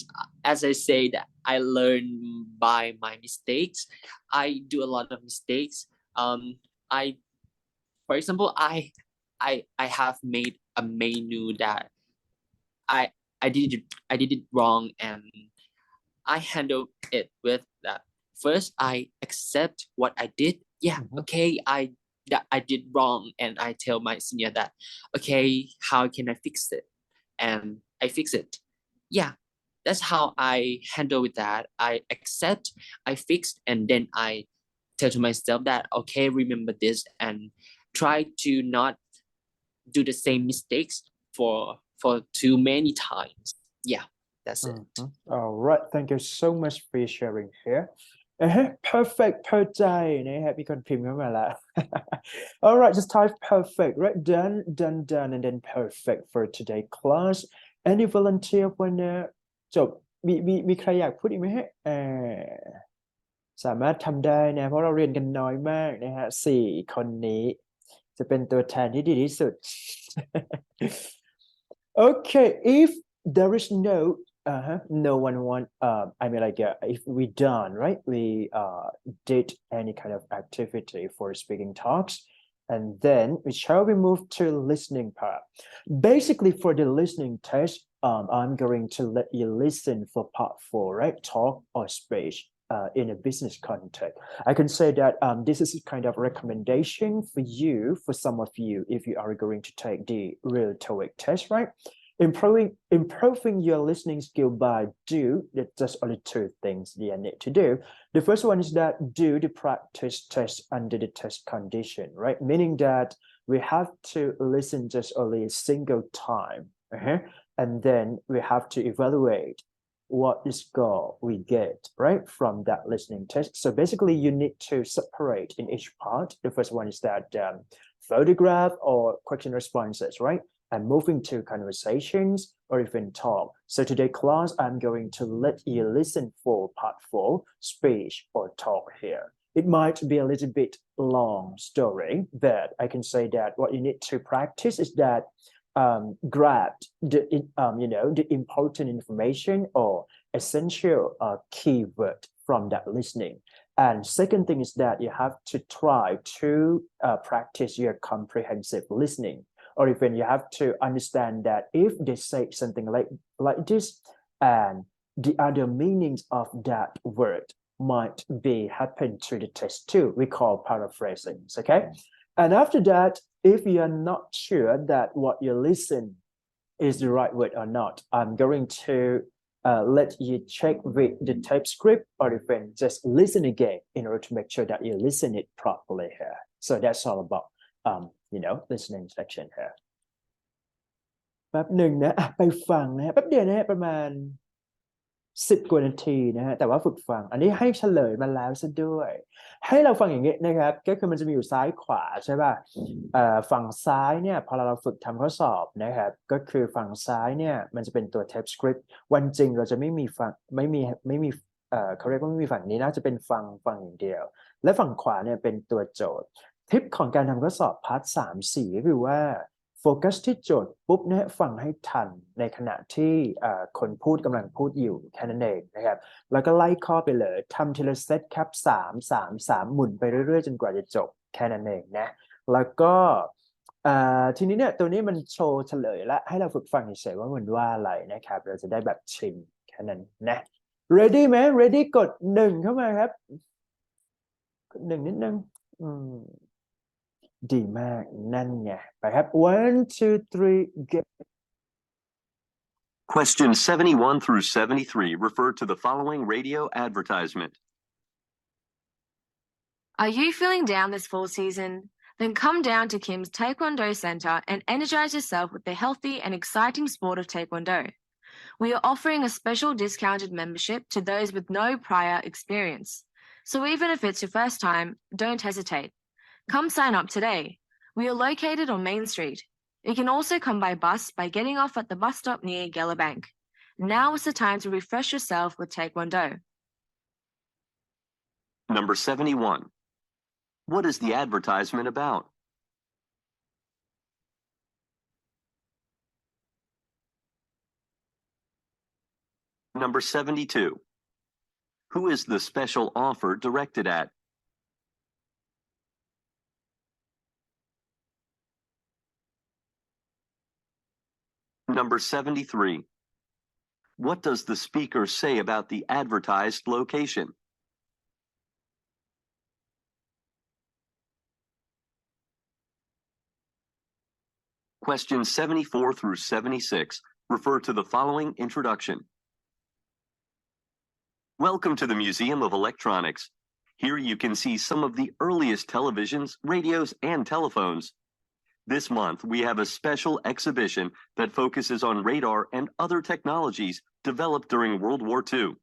As I say that I learn by my mistakes. I do a lot of mistakes. For example, I have made a menu that I did it wrong, and I handle it with that. First, I accept what I did. Yeah, okay, I that I did wrong, and I tell my senior that, okay, how can I fix it? And I fix it. Yeah, that's how I handle with that. I accept, I fixed, and then I tell to myself that, okay, remember this and try to not do the same mistakes for too many times. Yeah, that's it. All right, thank you so much for your sharing here. Perfect พอใจนะฮะมีคนพิมพ์เข้ามาแล้ว All right, just type perfect, right? Done, and then perfect for today class. Any volunteer wanna จบมีใครอยากพูดอีกไหมฮะสามารถทำได้นะเพราะเราเรียนกันน้อยมากนะฮะ4 คนนี้จะเป็นตัวแทนที่ดีที่สุด Okay, if there is no one want I mean like if we done right, we did any kind of activity for speaking talks, and then shall we move to listening part. Basically for the listening test, I'm going to let you listen for part 4, right? Talk or speech in a business context. I can say that this is a kind of recommendation for you, for some of you, if you are going to take the real TOEIC test, right? Improving your listening skill by that's just only 2 things that you need to do. The first one is that do the practice test under the test condition, right? Meaning that we have to listen just only a single time, and then we have to evaluate what the score we get, right, from that listening test. So basically you need to separate in each part. The first one is that photograph or question responses, right? And moving to conversations or even talk. So today class, I'm going to let you listen for part 4, speech or talk here. It might be a little bit long story, but I can say that what you need to practice is that grab the important information or essential keyword from that listening. And second thing is that you have to try to practice your comprehensive listening, or even you have to understand that if they say something like this and the other meanings of that word might be happen to the test too, we call paraphrasing. Okay, and after that, if you are not sure that what you listen is the right word or not, I'm going to let you check with the type script, or even just listen again in order to make sure that you listen it properly here. So that's all about listening section here. แป๊บหนึ่งนะไปฟังนะฮะแป๊บเดียวนะฮะประมาณ10 กว่านาทีนะฮะแต่ว่าฝึกฟังอันนี้ให้เฉลยมาแล้วซะด้วยให้เราฟังอย่างนี้นะครับก็คือมันจะมีอยู่ซ้ายขวาใช่ป่ะฝั่งซ้ายเนี่ยพอเราฝึกทำข้อสอบนะครับก็คือฝั่งซ้ายเนี่ยมันจะเป็นตัว type script วันจริงเราจะไม่มีฝั่งไม่มีเขาเรียกว่าไม่มีฝั่งนี้น่าจะเป็นฝั่งอย่างเดียวและฝั่งขวาเนี่ยเป็นตัวโจทย์ทิปของการทำข้อสอบพาร์ท3-4ก็คือว่าโฟกัสที่โจทย์ปุ๊บเนี่ยฟังให้ทันในขณะที่คนพูดกำลังพูดอยู่แค่นั้นเองนะครับแล้วก็ไล่ข้อไปเลยทำทีละเซตครับ3 หมุนไปเรื่อยๆจนกว่าจะจบแค่นั้นเองนะแล้วก็ทีนี้เนี่ยตัวนี้มันโชว์เฉลยและให้เราฝึกฟังเฉยๆว่ามันว่าอะไรนะครับเราจะได้แบบชิมแค่นั้นนะ ready ไหม ready กด 1เข้ามาครับกด 1นิดนึงดีมากนั่นไงไปครับ 1 2 3 get Questions 71 through 73 refer to the following radio advertisement. Are you feeling down this fall season? Then come down to Kim's Taekwondo Center and energize yourself with the healthy and exciting sport of Taekwondo. We are offering a special discounted membership to those with no prior experience. So even if it's your first time, don't hesitate. Come sign up today. We are located on Main Street. You can also come by bus by getting off at the bus stop near Geller Bank. Now is the time to refresh yourself with Taekwondo. Number 71. What is the advertisement about? Number 72. Who is the special offer directed at? Number 73. What does the speaker say about the advertised location? Questions 74 through 76 refer to the following introduction. Welcome to the Museum of Electronics. Here you can see some of the earliest televisions, radios, and telephones. This month, we have a special exhibition that focuses on radar and other technologies developed during World War II.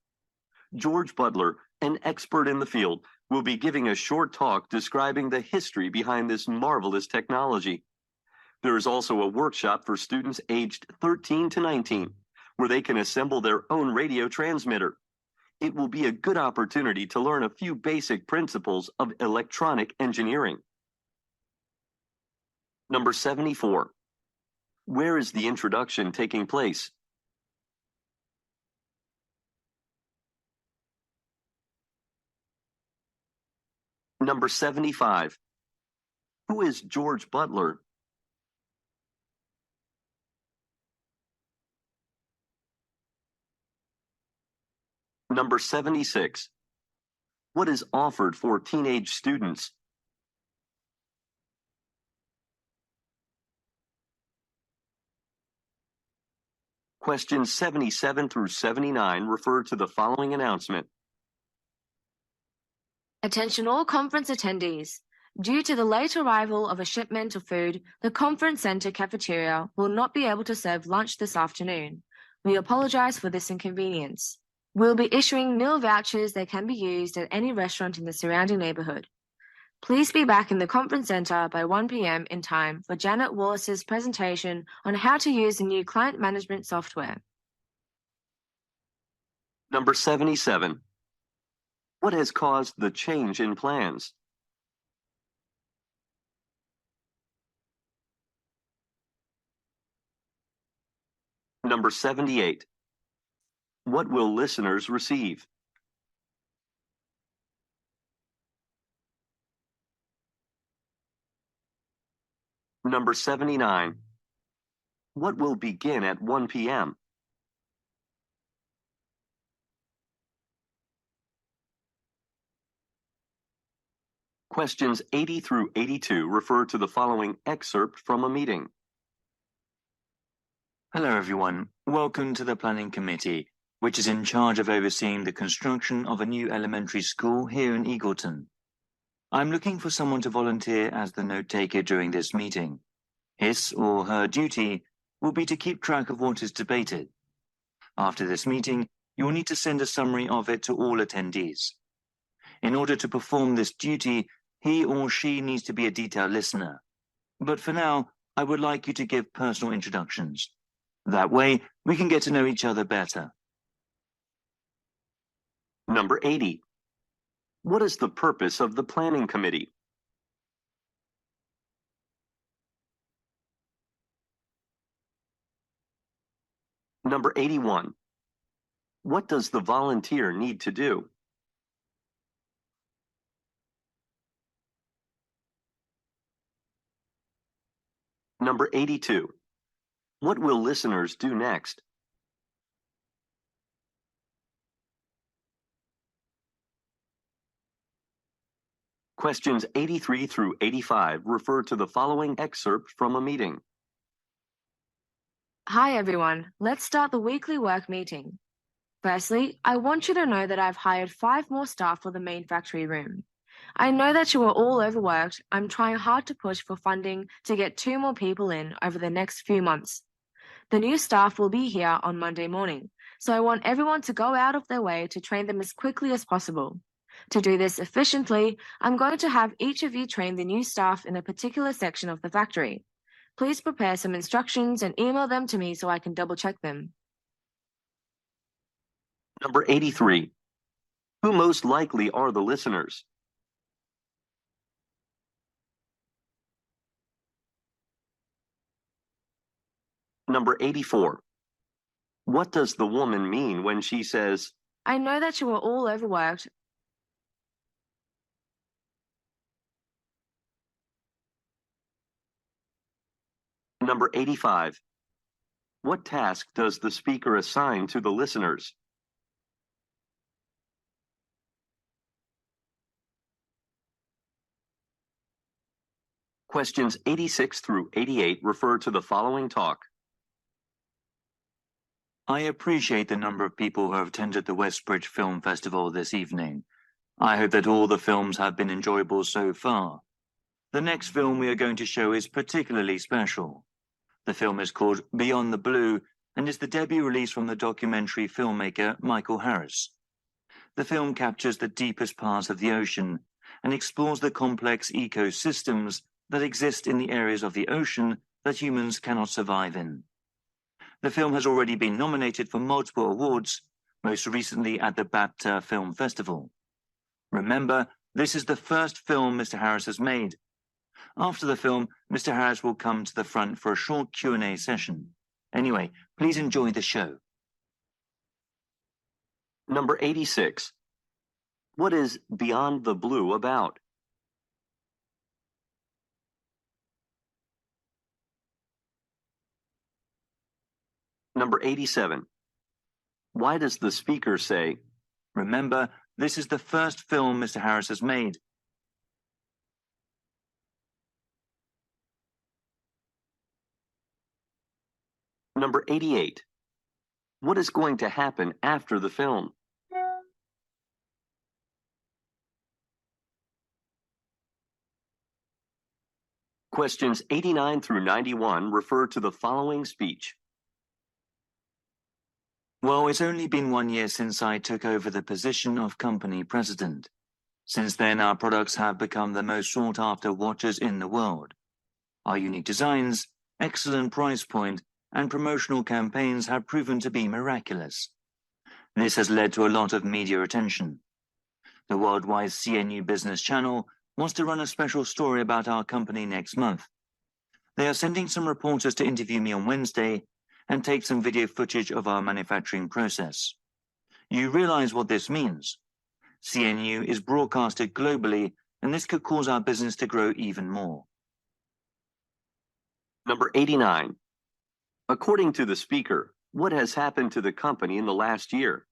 George Butler, an expert in the field, will be giving a short talk describing the history behind this marvelous technology. There is also a workshop for students aged 13 to 19, where they can assemble their own radio transmitter. It will be a good opportunity to learn a few basic principles of electronic engineering. Number 74. Where is the introduction taking place? Number 75. Who is George Butler? Number 76. What is offered for teenage students? Questions 77 through 79 refer to the following announcement. Attention all conference attendees. Due to the late arrival of a shipment of food, the conference center cafeteria will not be able to serve lunch this afternoon. We apologize for this inconvenience. We'll be issuing meal vouchers that can be used at any restaurant in the surrounding neighborhood. Please be back in the conference center by 1 p.m. in time for Janet Wallace's presentation on how to use the new client management software. Number 77. What has caused the change in plans? Number 78. What will listeners receive? Number 79. What will begin at 1 p.m.? Questions 80 through 82 refer to the following excerpt from a meeting. Hello everyone, welcome to the Planning Committee, which is in charge of overseeing the construction of a new elementary school here in Eagleton. I'm looking for someone to volunteer as the note taker during this meeting. His or her duty will be to keep track of what is debated. After this meeting, you will need to send a summary of it to all attendees. In order to perform this duty, he or she needs to be a detailed listener. But for now, I would like you to give personal introductions. That way, we can get to know each other better. Number 80. What is the purpose of the Planning Committee? Number 81. What does the volunteer need to do? Number 82. What will listeners do next? Questions 83 through 85 refer to the following excerpt from a meeting. Hi everyone, let's start the weekly work meeting. Firstly, I want you to know that I've hired 5 more staff for the main factory room. I know that you are all overworked. I'm trying hard to push for funding to get 2 more people in over the next few months. The new staff will be here on Monday morning, so I want everyone to go out of their way to train them as quickly as possible. To do this efficiently, I'm going to have each of you train the new staff in a particular section of the factory. Please prepare some instructions and email them to me so I can double check them. Number 83. Who most likely are the listeners? Number 84. What does the woman mean when she says, I know that you are all overworked. Number 85. What task does the speaker assign to the listeners? Questions 86 through 88 refer to the following talk. I appreciate the number of people who have attended the Westbridge Film Festival this evening. I hope that all the films have been enjoyable so far. The next film we are going to show is particularly special. The film is called Beyond the Blue and is the debut release from the documentary filmmaker Michael Harris. The film captures the deepest parts of the ocean and explores the complex ecosystems that exist in the areas of the ocean that humans cannot survive in. The film has already been nominated for multiple awards, most recently at the BAFTA Film Festival. Remember, this is the first film Mr. Harris has made. After the film, Mr. Harris will come to the front for a short Q&A session. Anyway, please enjoy the show. Number 86. What is Beyond the Blue about? Number 87. Why does the speaker say, Remember, this is the first film Mr. Harris has made. Number 88. What is going to happen after the film? Questions 89 through 91 refer to the following speech. Well, it's only been 1 year since I took over the position of company president. Since then, our products have become the most sought-after watches in the world. Our unique designs, excellent price point, and promotional campaigns have proven to be miraculous. This has led to a lot of media attention. The worldwide CNU Business Channel wants to run a special story about our company next month. They are sending some reporters to interview me on Wednesday and take some video footage of our manufacturing process. You realize what this means. CNU is broadcasted globally, and this could cause our business to grow even more. Number 89. According to the speaker, what has happened to the company in the last year?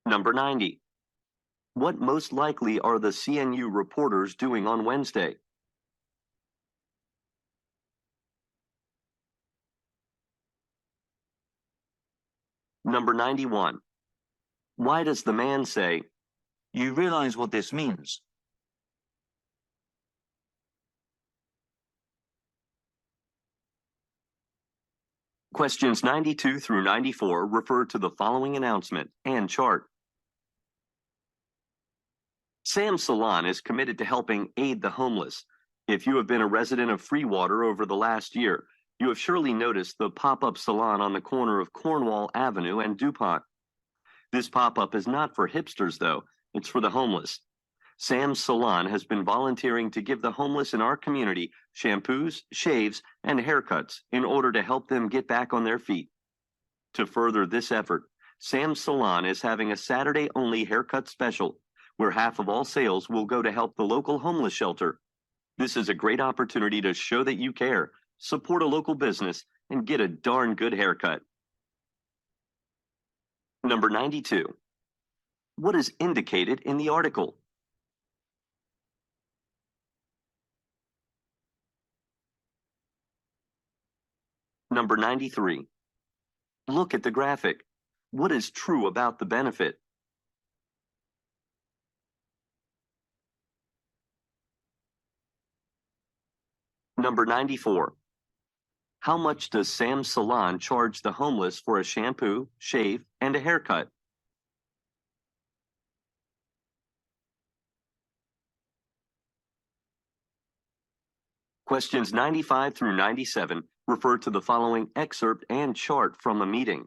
Number 90. What most likely are the CNU reporters doing on Wednesday? Number 91. Why does the man say, You realize what this means. Questions 92 through 94 refer to the following announcement and chart. Sam's Salon is committed to helping aid the homeless. If you have been a resident of Freewater over the last year, you have surely noticed the pop-up salon on the corner of Cornwall Avenue and DuPont. This pop-up is not for hipsters, though. It's for the homeless. Sam's Salon has been volunteering to give the homeless in our community shampoos, shaves, and haircuts in order to help them get back on their feet. To further this effort, Sam's Salon is having a Saturday-only haircut special, where half of all sales will go to help the local homeless shelter. This is a great opportunity to show that you care, support a local business, and get a darn good haircut. Number 92. What is indicated in the article? Number 93. Look at the graphic. What is true about the benefit? Number 94. How much does Sam's Salon charge the homeless for a shampoo, shave, and a haircut? Questions 95 through 97 refer to the following excerpt and chart from a meeting.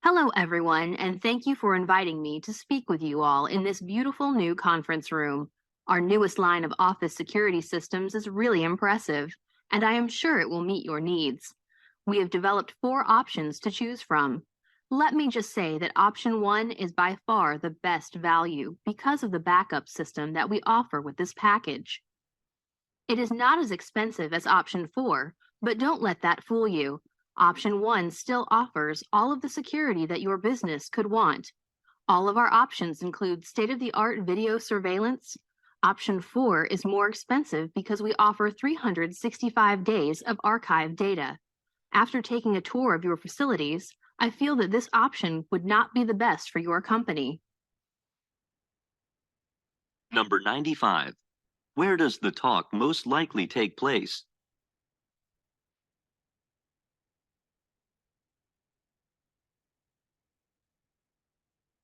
Hello, everyone, and thank you for inviting me to speak with you all in this beautiful new conference room. Our newest line of office security systems is really impressive, and I am sure it will meet your needs. We have developed 4 options to choose from. Let me just say that option 1 is by far the best value because of the backup system that we offer with this package. It is not as expensive as option 4, but don't let that fool you. Option 1 still offers all of the security that your business could want. All of our options include state-of-the-art video surveillance. Option 4 is more expensive because we offer 365 days of archive data. After taking a tour of your facilities, I feel that this option would not be the best for your company. Number 95. Where does the talk most likely take place?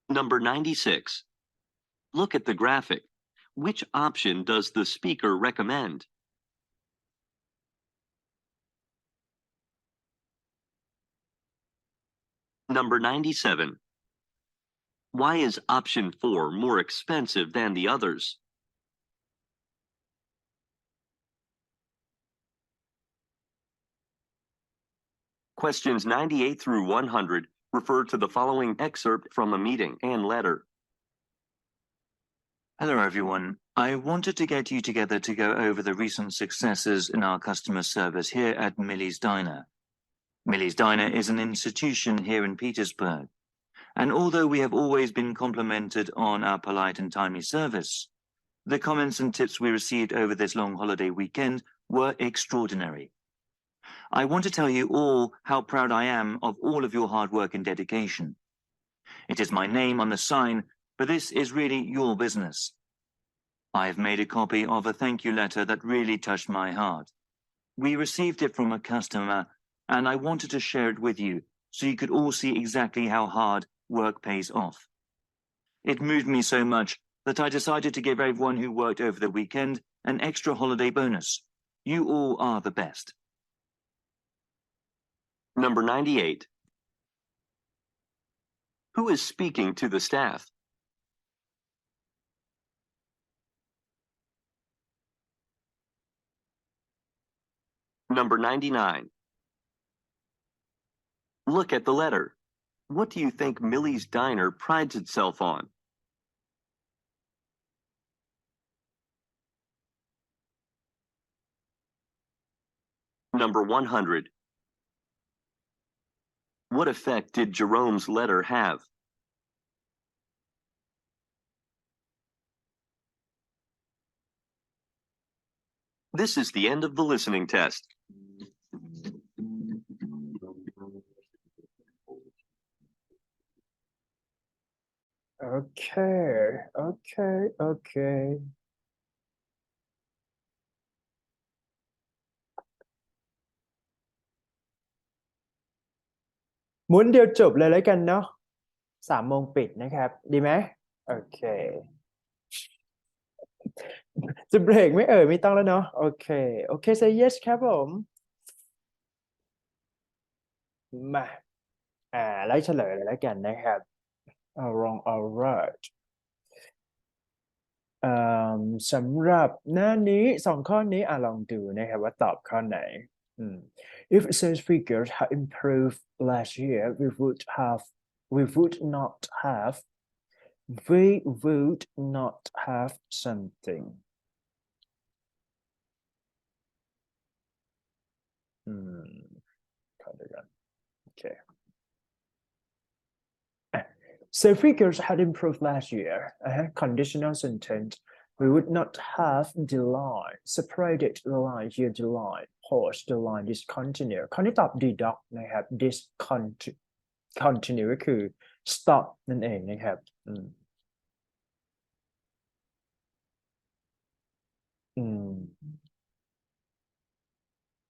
Number 96. Look at the graphic. Which option does the speaker recommend? Number 97. Why is option 4 more expensive than the others? Questions 98 through 100 refer to the following excerpt from a meeting and letter. Hello, everyone. I wanted to get you together to go over the recent successes in our customer service here at Millie's Diner. Millie's Diner is an institution here in Petersburg, and although we have always been complimented on our polite and timely service, the comments and tips we received over this long holiday weekend were extraordinary. I want to tell you all how proud I am of all of your hard work and dedication. It is my name on the sign, but this is really your business. I have made a copy of a thank you letter that really touched my heart. We received it from a customer, and I wanted to share it with you so you could all see exactly how hard work pays off. It moved me so much that I decided to give everyone who worked over the weekend an extra holiday bonus. You all are the best. Number 98. Who is speaking to the staff? Number 99. Look at the letter. What do you think Millie's Diner prides itself on? Number 100. What effect did Jerome's letter have? This is the end of the listening test. Okay.ม้วนเดียวจบเลยแล้วกันเนาะ3 โมงปิดนะครับดีไหมโอเคจะเบรกไม่ไม่ต้องแล้วเนาะโอเค say yes ครับผมมาไล่เฉลยเลยแล้วกันนะครับ alright สำหรับหน้านี้2 ข้อนี้ลองดูนะครับว่าตอบข้อไหนIf sales figures had improved last year, we would not have something. ขอดูกันโอเค Sales figures had improved last year. Conditional sentence. We would not have the line separated the line here the line pause the line discontinue ข้อนี้ตอบ deduct นะครับ discontinue ก็คือ stop นั่นเองนะครับ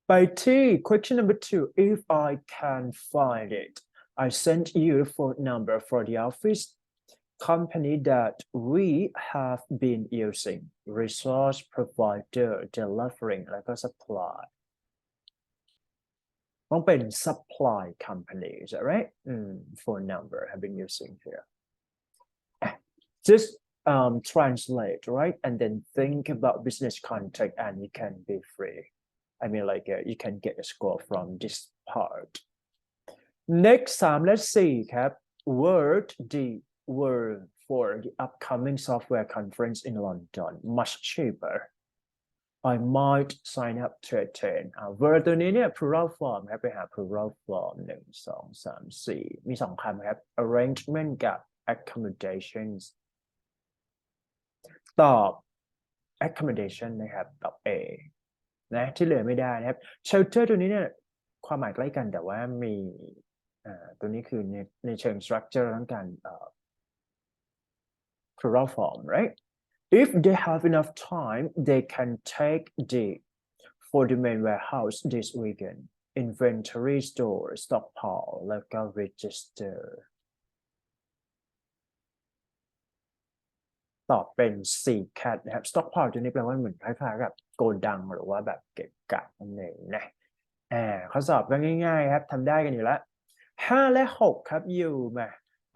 ไปที่ question number 2 if I can find it I sent you a phone number for the office company that we have been using resource provider delivering แล้วก็ supply ต้องเป็น supply company is that right phone number have been using here just translate right and then think about business contact and you can be free I mean like you can get a score from this part next 3 และ 4ครับ word for the upcoming software conference in London much cheaper I might sign up to attend verb ตัวนี้เนี่ย plural form ครับไปหา plural form 1 2 3 4มี2คำครับ arrangement กับ accommodations ตอบ accommodation นะครับตอบ A นะที่เหลือไม่ได้นะครับ shelter ตัวนี้เนี่ยความหมายใกล้กันแต่ว่ามีตัวนี้คือในเชิง structure ต้องการplural form right if they have enough time they can take the for the main warehouse this weekend inventory store stockpile แล้วก็ register ตอบเป็น C cat นะครับ stockpile ตัวนี้แปลว่าเหมือนคล้ายๆกับโกดังหรือว่าแบบเก็บกักนั่นเองนะข้อสอบก็ง่ายๆครับทำได้กันอยู่แล้ว5 และ 6 ครับอยู่มา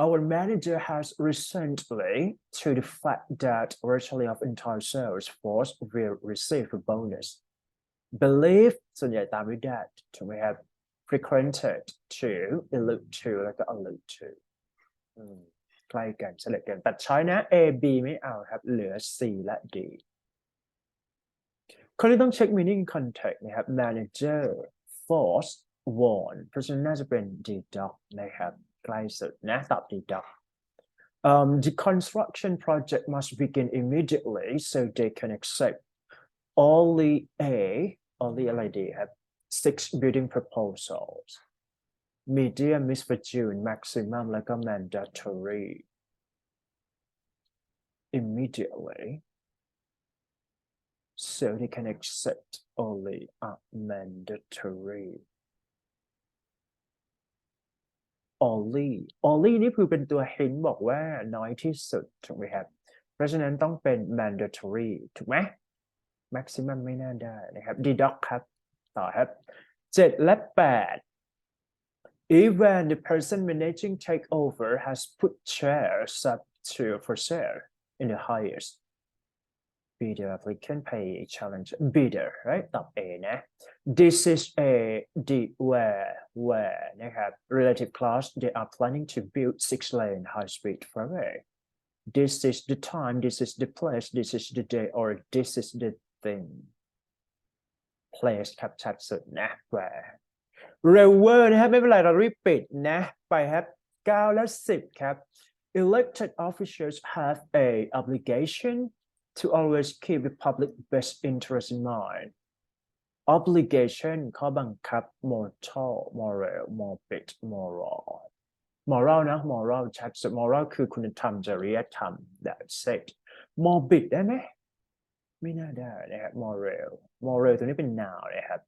Our manager has recently to the fact that virtually of entire sales force will receive a bonus believe ส่วนใหญ่ตามด้วย that ถูกไหมครับ frequented to allude to แล้วก็ allude to ใกล้กันเฉลยกันตัดช้อยนะ A B ไม่เอาครับเหลือ C และ D คนที่ต้องเช็ค meaning context นะครับ manager force warn เพราะฉะนั้นน่าจะเป็น deduct นะครับใกล้สุดนะตอบ deduct the construction project must begin immediately so they can accept onlyอะไรดีครับ 6 building proposals medium misfortune maximum แล้วก็ mandatory immediately so they can accept only a mandatory only นี่คือเป็นตัว hint บอกว่าน้อยที่สุดถูกไหมครับเพราะฉะนั้นต้องเป็น mandatory ถูกไหม maximum ไม่น่าได้นะครับ deduct ครับต่อครับ7 และ 8 if when the person managing takeover has put shares up for sale in the highest bidder applicant pay a challenge bidder right ตอบ A นะ this is a the where นะครับ relative clause they are planning to build 6-lane high-speed freeway this is the time this is the place this is the day or this is the thing place ครับชัดสุดนะ where เร็วเวอร์นะครับไม่เป็นไรเรารีบปิดนะไปครับ9 และ 10 ครับ elected officials have a obligation to always keep the public best interest in mind obligation ข้อบังคับ moral morbid moral นะ moral ชัดสุด moral คือคุณธรรมจริยธรรม that's it morbid ได้ไหมไม่น่าได้นะครับ moral ตัวนี้เป็น noun นะครับ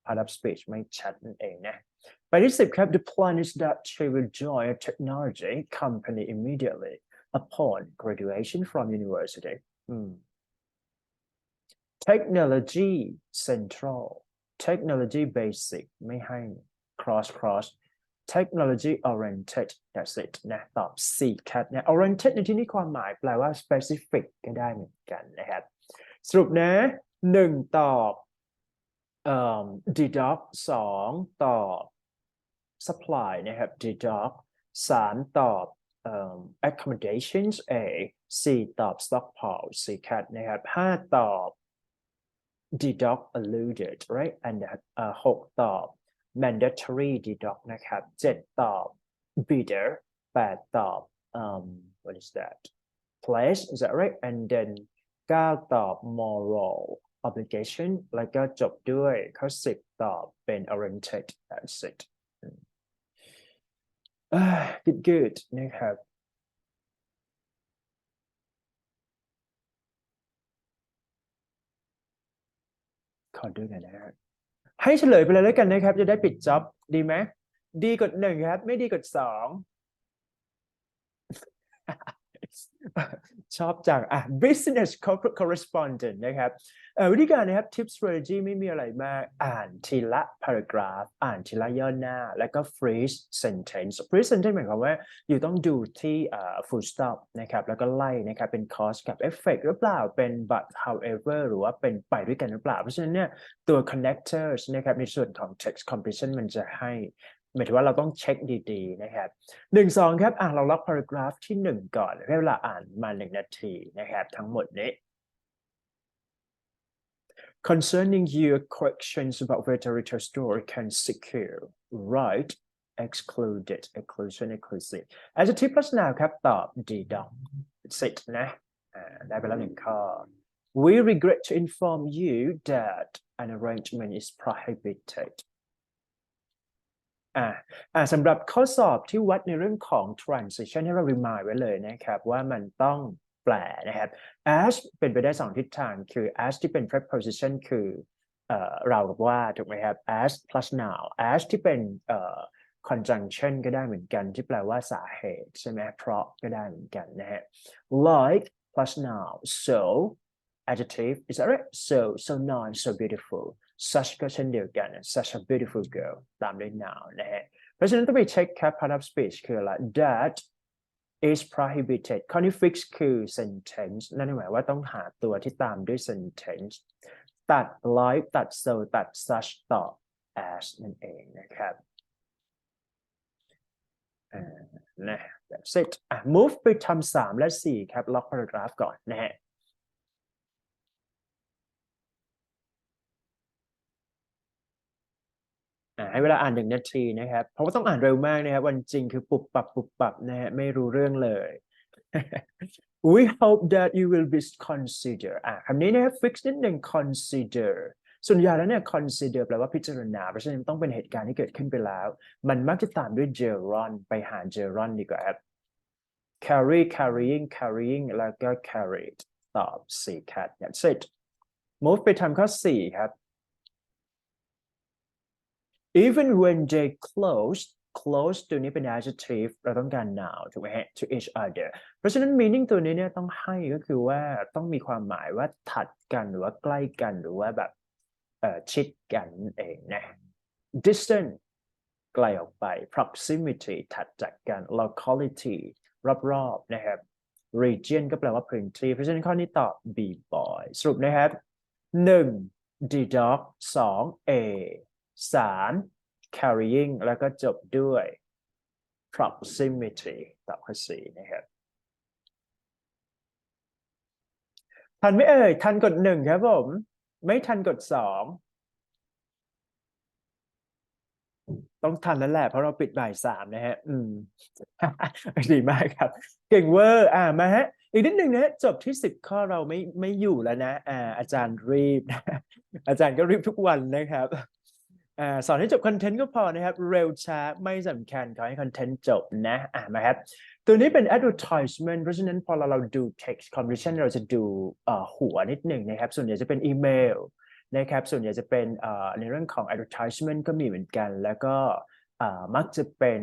part of speech ไม่ชัดนั่นเองนะไปที่ 10 ครับ the plan is that she will join a technology company immediately upon graduation from university technology central technology basic ไม่ให้ cross technology oriented that's it นะตอบ C cat นะ oriented ในที่นี้ความหมายแปลว่า specific ก็ได้เหมือนกันนะครับสรุปนะ1ตอบdeduct 2ตอบ supply นะครับ deduct 3ตอบ accommodations A 4ตอบ stockpile C cat นะครับ5ตอบ deduct alluded right and 6ตอบ mandatory deduct นะครับ7ตอบ bidder 8ตอบwhat is that place is that right and then 9ตอบ moral obligation แล้วก็จบด้วยข้อ10ตอบเป็น oriented that's it good นะครับขอดูหน่อยนะครับให้เฉลยไปเลยแล้วกันนะครับจะได้ปิดจ็อบดีไหมดีกด1ครับไม่ดีกด2ชอบจังbusiness correspondent นะครับวิธีการนะครับ tip strategy ไม่มีอะไรมากอ่านทีละ paragraph อ่านทีละย่อหน้าแล้วก็ phrase sentence phrase sentence หมายความว่าอยู่ต้องดูที่full stop นะครับแล้วก็ไล่นะครับเป็น cause กับ effect หรือเปล่าเป็น but however หรือว่าเป็นไปด้วยกันหรือเปล่าเพราะฉะนั้นเนี่ยตัว connectors นะครับในส่วนของ text completion มันจะให้หมายถึงว่าเราต้องเช็คดีๆนะครับ1-2ครับเราล็อก paragraph ที่1ก่อนให้เวลาอ่านมา1 นาทีนะครับทั้งหมดนี้ concerning your questions about whether retail store can secure right excluded exclusion exclusive adjective plus noun ครับตอบ D ดอก sit นะได้ไปแล้วหนึ่งข้อ We regret to inform you that an arrangement is prohibited สำหรับข้อสอบที่วัดในเรื่องของ transition ให้เรา remind ไว้เลยนะครับว่ามันต้องแปลนะครับ as เป็นไปได้สองทิศทางคือ as ที่เป็น preposition คือเรากับว่าถูกไหมครับ as plus noun as ที่เป็นconjunction ก็ได้เหมือนกันที่แปลว่าสาเหตุใช่ไหมเพราะก็ได้เหมือนกันนะฮะ like plus noun so adjective is that right so nice so beautiful such ก็เช่นเดียวกัน such a beautiful girl ตามด้วย noun นะฮะเพราะฉะนั้นต้องไปเช็คครับ part of speech คืออะไร that is prohibited ข้อนี้ fix คือ sentence นั่นหมายว่าต้องหาตัวที่ตามด้วย sentence ตัด like ตัด so ตัด such ต่อ as นั่นเองนะครับนะ that's it move ไปทำ3และ4ครับล็อก paragraph ก่อนนะฮะให้เวลาอ่าน1 นาทีนะครับเพราะว่าต้องอ่านเร็วมากนะครับวันจริงคือปุบปับนะฮะไม่รู้เรื่องเลย We hope that you will be consider คำนี้นะครับ fix นิดหนึ่ง consider ส่วนใหญ่แล้วเนี่ย consider แปลว่าพิจารณาเพราะฉะนั้นต้องเป็นเหตุการณ์ที่เกิดขึ้นไปแล้วมันมักจะตามด้วย gerund ไปหา gerund ดีกว่าครับ carry carrying แล้วก็ carried ตอบ4ครับ that's it move ไปทำข้อ4ครับEven when they close ตัวนี้เป็น adjective เราต้องการ noun ถูกไหมฮะ to each other เพราะฉะนั้น meaning ตัวนี้เนี่ยต้องให้ก็คือว่าต้องมีความหมายว่าถัดกันหรือว่าใกล้กันหรือว่าแบบชิดกันเองนะ distant ไกลออกไป proximity ถัดจากกัน locality รอบๆนะครับ region ก็แปลว่าพื้นที่เพราะฉะนั้นข้อนี้ตอบ B boy สรุปนะครับ 1. D dog 2. A 3. carrying แล้วก็จบด้วย proximity ตอบข้อ4นะครับทันไหมเอ่ยทันกด1ครับผมไม่ทันกด2ต้องทันแล้วแหละเพราะเราปิดบ่าย3นะฮะดีมากครับเก่งเวอร์มาฮะอีกนิดนึงนะจบที่10ข้อเราไม่อยู่แล้วนะอาจารย์รีบนะอาจารย์ก็รีบทุกวันนะครับสอนให้จบคอนเทนต์ก็พอนะครับเร็วช้าไม่สำคัญขอให้คอนเทนต์จบนะมาครับตัวนี้เป็น advertisement เพราะฉะนั้นพอเราดู text conversation เราจะดูหัวนิดหนึ่งนะครับส่วนใหญ่จะเป็นอีเมลนะครับส่วนใหญ่จะเป็นในเรื่องของ advertisement ก็มีเหมือนกันแล้วก็มักจะเป็น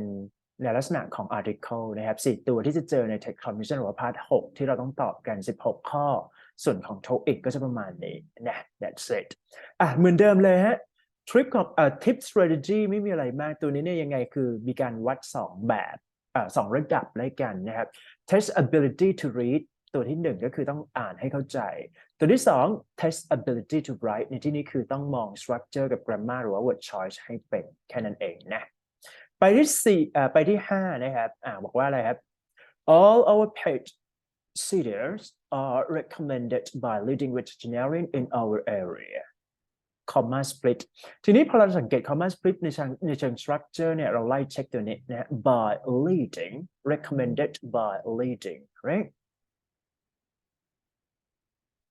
ในลักษณะของ article นะครับ4ตัวที่จะเจอใน text conversation หรือว่า part 6ที่เราต้องตอบกัน16ข้อส่วนของ TOEIC ก็จะประมาณนี้นะ that's it เหมือนเดิมเลยฮะทริปของtip strategy ไม่มีอะไรมากตัวนี้เนี่ยยังไงคือมีการวัด2แบบ2ระดับด้วยกันนะครับ test ability to read ตัวที่1ก็คือต้องอ่านให้เข้าใจตัวที่2 test ability to write ในที่นี้คือต้องมอง structure กับ grammar หรือว่า word choice ให้เป็นแค่นั้นเองนะไปที่4ไปที่5นะครับบอกว่าอะไรครับ all our pet sitters are recommended by leading veterinarian in our area comma split ทีนี้พอเราสังเกต comma split ในเชิง structure เนี่ยเราไล่เช็คตัวนี้นะ by leading recommended by leading right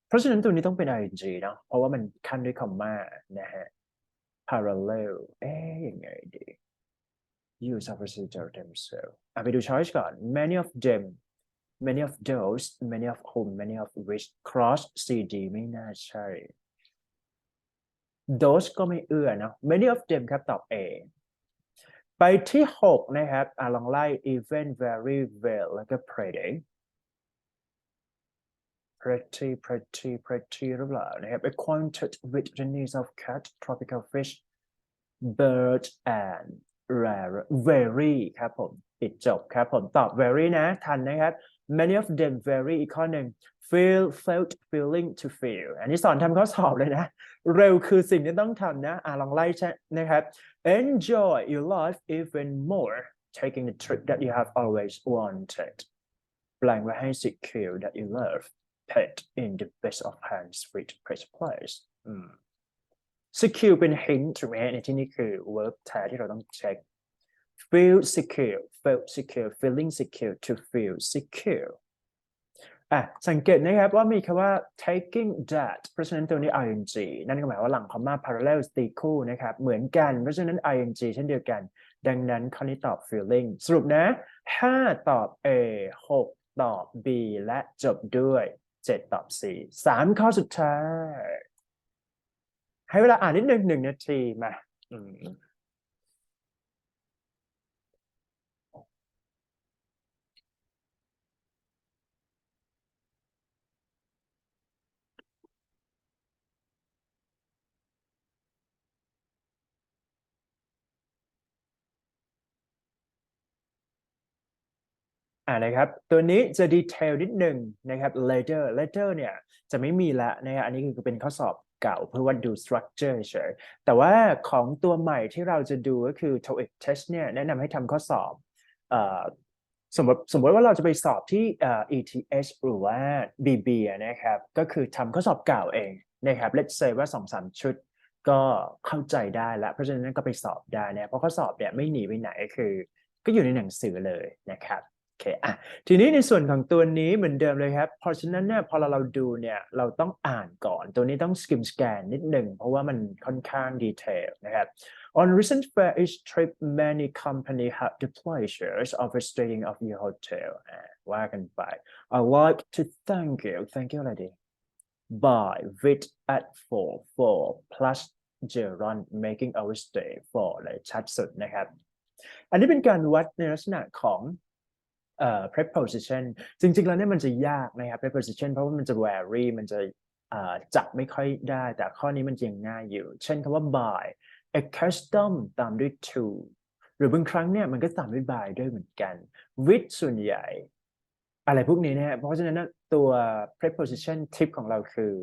เพราะฉะนั้นตัวนี้ต้องเป็น ing เนาะเพราะว่ามันขั้นด้วย comma นะฮะ parallel ยังไงดี use of procedure themselves ไปดู choice ก่อน many of them many of those many of whom many of which cross cd ไม่น่าใช่those ก็ไม่เอื้อนะ many of them ครับตอบ A ไปที่6นะครับลองไล่ even very well แล้วก็ pretty หรือเปล่านะครับ acquainted with the needs of cat tropical fish bird and rare very ครับผมปิดจบครับผมตอบ very นะทันนะครับ many of them very อีกข้อหนึ่งfelt feeling to feel อันนี้สอนทำข้อสอบเลยนะเร็วคือสิ่งที่ต้องทำนะลองไล่นะครับ enjoy your life even more taking the trip that you have always wanted แปลงไว้ให้ secure that you love pet in the best of hands with best place secure เป็น hint ถูกไหมในที่นี้คือ verb แท้ที่เราต้องเช็ค feel secure felt secure feeling secure to feel secure สังเกตนะครับว่ามีคำว่า taking that เพราะฉะนั้นตัวนี้ ing นั่นก็หมายว่าหลังคำว่า parallel ตีคู่นะครับเหมือนกันเพราะฉะนั้น ing เช่นเดียวกันดังนั้นข้อนี้ตอบ feeling สรุปนะ5ตอบ A 6ตอบ B และจบด้วย7ตอบ C 3ข้อสุดท้ายให้เวลาอ่านนิดนึง1 นาทีมานะครับตัวนี้จะดีเทลนิดหนึ่งนะครับ later เนี่ยจะไม่มีละนะครับอันนี้คือเป็นข้อสอบเก่าเพื่อว่าดู structure เฉยแต่ว่าของตัวใหม่ที่เราจะดูก็คือ TOEIC test เนี่ยแนะนำให้ทำข้อสอบสมมติว่าเราจะไปสอบที่ETH หรือว่า BB นะครับก็คือทำข้อสอบเก่าเองนะครับ let's say ว่า 2-3 ชุดก็เข้าใจได้แล้วเพราะฉะนั้นก็ไปสอบได้นะเพราะข้อสอบเนี่ยไม่หนีไปไหนคือก็อยู่ในหนังสือเลยนะครับโอเคทีนี้ในส่วนของตัวนี้เหมือนเดิมเลยครับเพราะฉะนั้นเนี่ยพอเราดูเนี่ยเราต้องอ่านก่อนตัวนี้ต้อง skim scan นิดหนึ่งเพราะว่ามันค่อนข้างดีเทลนะครับ On recent fair-ish trip many companies had the pleasures of staying at your hotel ว่ากันไป I like to thank you อะไรดี by with at 4 plus Geron making our stay for เลยชัดสุดนะครับอันนี้เป็นการวัดในลักษณะของpreposition จริงๆแล้วเนี่ยมันจะยากนะครับ preposition เพราะว่ามันจะ vary มันจะจับไม่ค่อยได้แต่ข้อนี้มันยังง่ายอยู่เช่นคำว่า by a custom ตามด้วย to หรือบางครั้งเนี่ยมันก็ตามด้วย by ด้วยเหมือนกัน with ส่วนใหญ่อะไรพวกนี้นะเพราะฉะนั้นตัว preposition tip ของเราคือ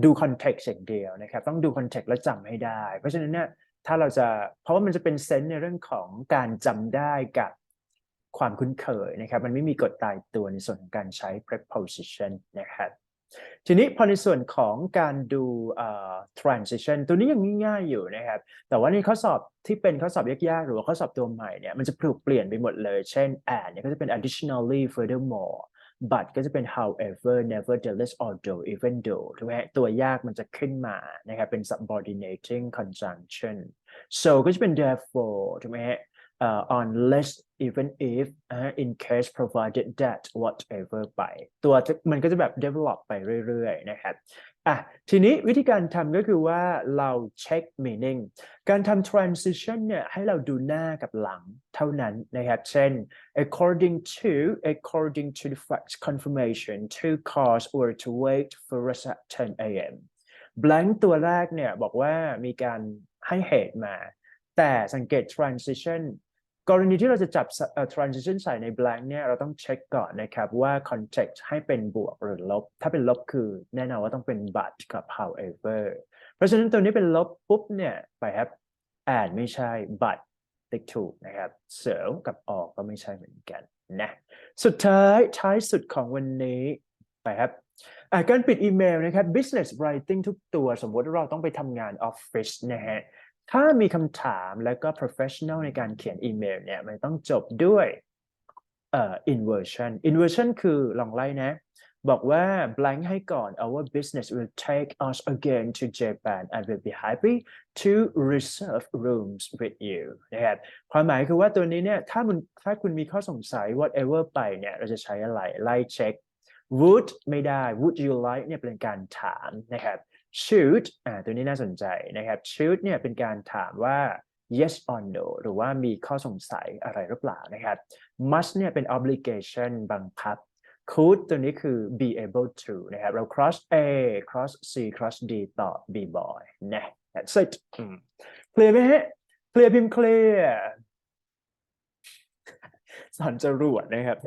ดู context อย่างเดียวนะครับต้องดู context แล้วจำให้ได้เพราะฉะนั้นเนี่ยถ้าเราจะเพราะว่ามันจะเป็นเซนส์ในเรื่องของการจำได้กับความคุ้นเคยนะครับมันไม่มีกฎตายตัวในส่วนของการใช้ preposition นะครับทีนี้พอในส่วนของการดูtransition ตัวนี้ยังง่ายๆอยู่นะครับแต่ว่าในข้อสอบที่เป็นข้อสอบยากๆหรือว่าข้อสอบตัวใหม่เนี่ยมันจะเปลี่ยนไปหมดเลยเช่น and เนี่ยก็จะเป็น additionally furthermore but ก็จะเป็น however nevertheless although even though ถูกไหมตัวยากมันจะขึ้นมานะครับเป็น subordinating conjunction so ก็จะเป็น therefore ถูกไหมunless even if in case provided that whatever ไปตัวมันก็จะแบบ develop ไปเรื่อยๆนะครับทีนี้วิธีการทำก็คือว่าเราเช็ค meaning การทำ transition เนี่ยให้เราดูหน้ากับหลังเท่านั้นนะครับเช่น according to the fact confirmation to cause or to wait for us at 10 a.m. blank ตัวแรกเนี่ยบอกว่ามีการให้เหตุมาแต่สังเกต transition กรณีที่เราจะจับtransition ใส่ใน blank เนี่ยเราต้องเช็คก่อนนะครับว่า context ให้เป็นบวกหรือลบถ้าเป็นลบคือแน่นอนว่าต้องเป็น but กับ however เพราะฉะนั้นตัวนี้เป็นลบปุ๊บเนี่ยไปครับ and ไม่ใช่ but ติ๊กถูกนะครับ so กับ or ก็ไม่ใช่เหมือนกันนะสุดท้ายสุดของวันนี้ไปครับการปิดอีเมลนะครับ business writing ทุกตัวสมมติว่าเราต้องไปทำงานออฟฟิศนะฮะถ้ามีคำถามแล้วก็ professional ในการเขียนอีเมลเนี่ยมันต้องจบด้วยinversion คือลองไล่นะบอกว่า blank ให้ก่อน our business will take us again to Japan and will be happy to reserve rooms with you นะครับความหมายคือว่าตัวนี้เนี่ยถ้าคุณมีข้อสงสัย whatever ไปเนี่ยเราจะใช้อะไรไล่เช็ค would ไม่ได้ would you like เนี่ยเป็นการถามนะครับshould ตัวนี้น่าสนใจนะครับ should เนี่ยเป็นการถามว่า yes or no หรือว่ามีข้อสงสัยอะไรหรือเปล่านะครับ must เนี่ยเป็น obligation บังคับ could ตัวนี้คือ be able to นะครับเรา cross A cross C cross D ต่อ B boy นะ that's it เคลียร์ไหมฮะเคลียร์พิมพ์เคลียร์สอนจรวดนะครับ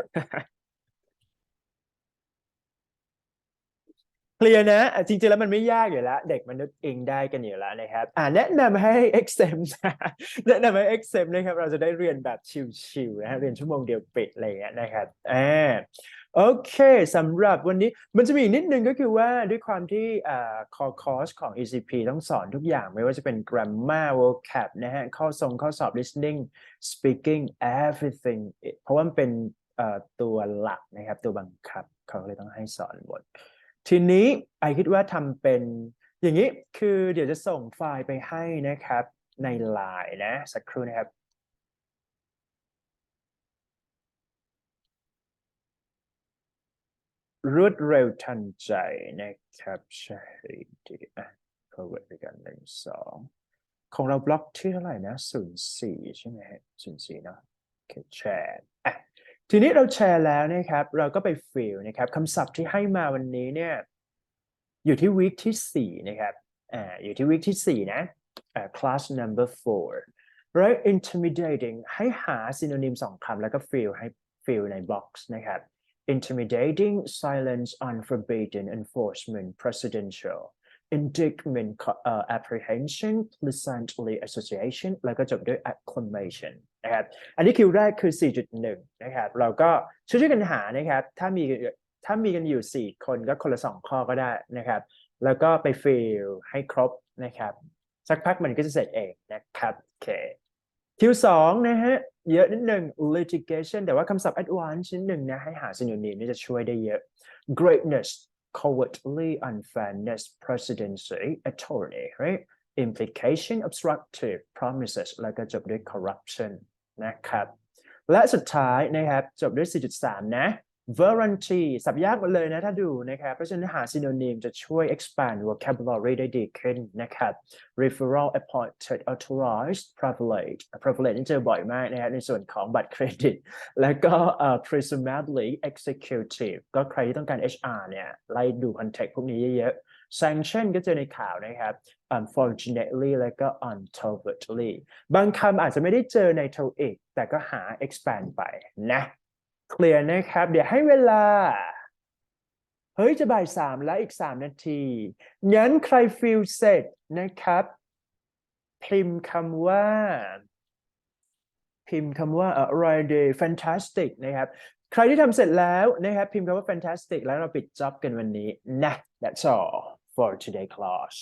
เคลียร์นะจริงๆแล้วมันไม่ยากอยู่แล้วเด็กมนุษย์เองได้กันอยู่แล้วนะครับแนะนำให้ exempt แนะนำให้ exempt นะครับเราจะได้เรียนแบบชิลๆนะฮะเรียนชั่วโมงเดียวปิดอะไรอย่างเงี้ยนะครับ โอเคสำหรับวันนี้มันจะมีอีกนิดนึงก็คือว่าด้วยความที่คอร์สของ ECP ต้องสอนทุกอย่างไม่ว่าจะเป็น grammar vocab นะฮะข้อสอบ listening speaking everything เพราะว่ามันเป็นตัวหลักนะครับตัวบังคับเขาเลยต้องให้สอนหมดทีนี้ไอคิดว่าทำเป็นอย่างนี้คือเดี๋ยวจะส่งไฟล์ไปให้นะครับใน LINE นะสักครู่นะครับรวดเร็วทันใจนะครับใช่ดีforward ไปกัน1 2ของเราบล็อกที่เท่าไหร่นะ04ใช่ไหมฮะ04เนาะโอเคแชร์ทีนี้เราแชร์แล้วนะครับเราก็ไปฟิลนะครับคำศัพท์ที่ให้มาวันนี้เนี่ยอยู่ที่วีคที่4นะครับอยู่ที่วีคที่4นะclass number 4 right intimidating ให้หา synonym 2 คำแล้วก็fill ใน box นะครับ intimidating silence unforbidden enforcement presidential indictment apprehension pleasantly association แล้วก็จบด้วย acclamation นะครับอันนี้คิวแรกคือ 4.1 นะครับเราก็ช่วยกันหานะครับถ้ามีกันอยู่4คนก็คนละ2ข้อก็ได้นะครับแล้วก็ไปฟิลให้ครบนะครับสักพักมันก็จะเสร็จเองนะครับโอเคคิว2นะฮะเยอะนิดหนึ่ง litigation แต่ว่าคำศัพท์ advanced นิดหนึ่งนะให้หา synonym นี่จะช่วยได้เยอะ greatness cowardly unfairness presidency attorney right implication obstructive promises แล้วก็จบด้วย corruption นะครับและสุดท้ายนะครับจบด้วย 4.3 นะ warranty สับยากหมดเลยนะถ้าดูนะครับเพราะฉะนั้นหา synonym จะช่วย expand vocabulary ได้ดีขึ้นนะครับ referral appointed authorized privilege นี่เจอบ่อยมากนะครับในส่วนของบัตรเครดิตแล้วก็presumably executive ก็ใครที่ต้องการ HR เนี่ยไล่ดู context พวกนี้เยอะๆ sanction ก็เจอในข่าวนะครับ unfortunately แล้วก็ uncovertly บางคำอาจจะไม่ได้เจอใน TOEIC แต่ก็หา expand ไปนะเคลียร์นะครับเดี๋ยวให้เวลาเฮ้ยจะบ่าย3แล้วอีก3 นาทีงั้นใครฟิลเสร็จนะครับพิมพ์คำว่าอะไรดี fantastic นะครับใครที่ทำเสร็จแล้วนะครับพิมพ์คำว่า fantastic แล้วเราปิดจ็อบกันวันนี้นะ that's all for today class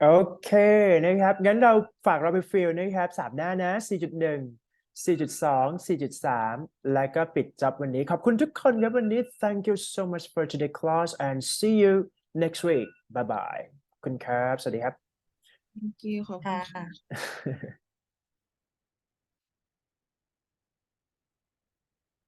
โอเคนะครับงั้นเราฝากเราไปฟิลนะครับ3หน้านะ 4.1 4.2 4.3 แล้วก็ปิดจ็อบวันนี้ขอบคุณทุกคนครับวันนี้ thank you so much for today class and see you next week bye bye คุณครับสวัสดีครับ thank you ขอบคุณ ค่ะ ค่ะ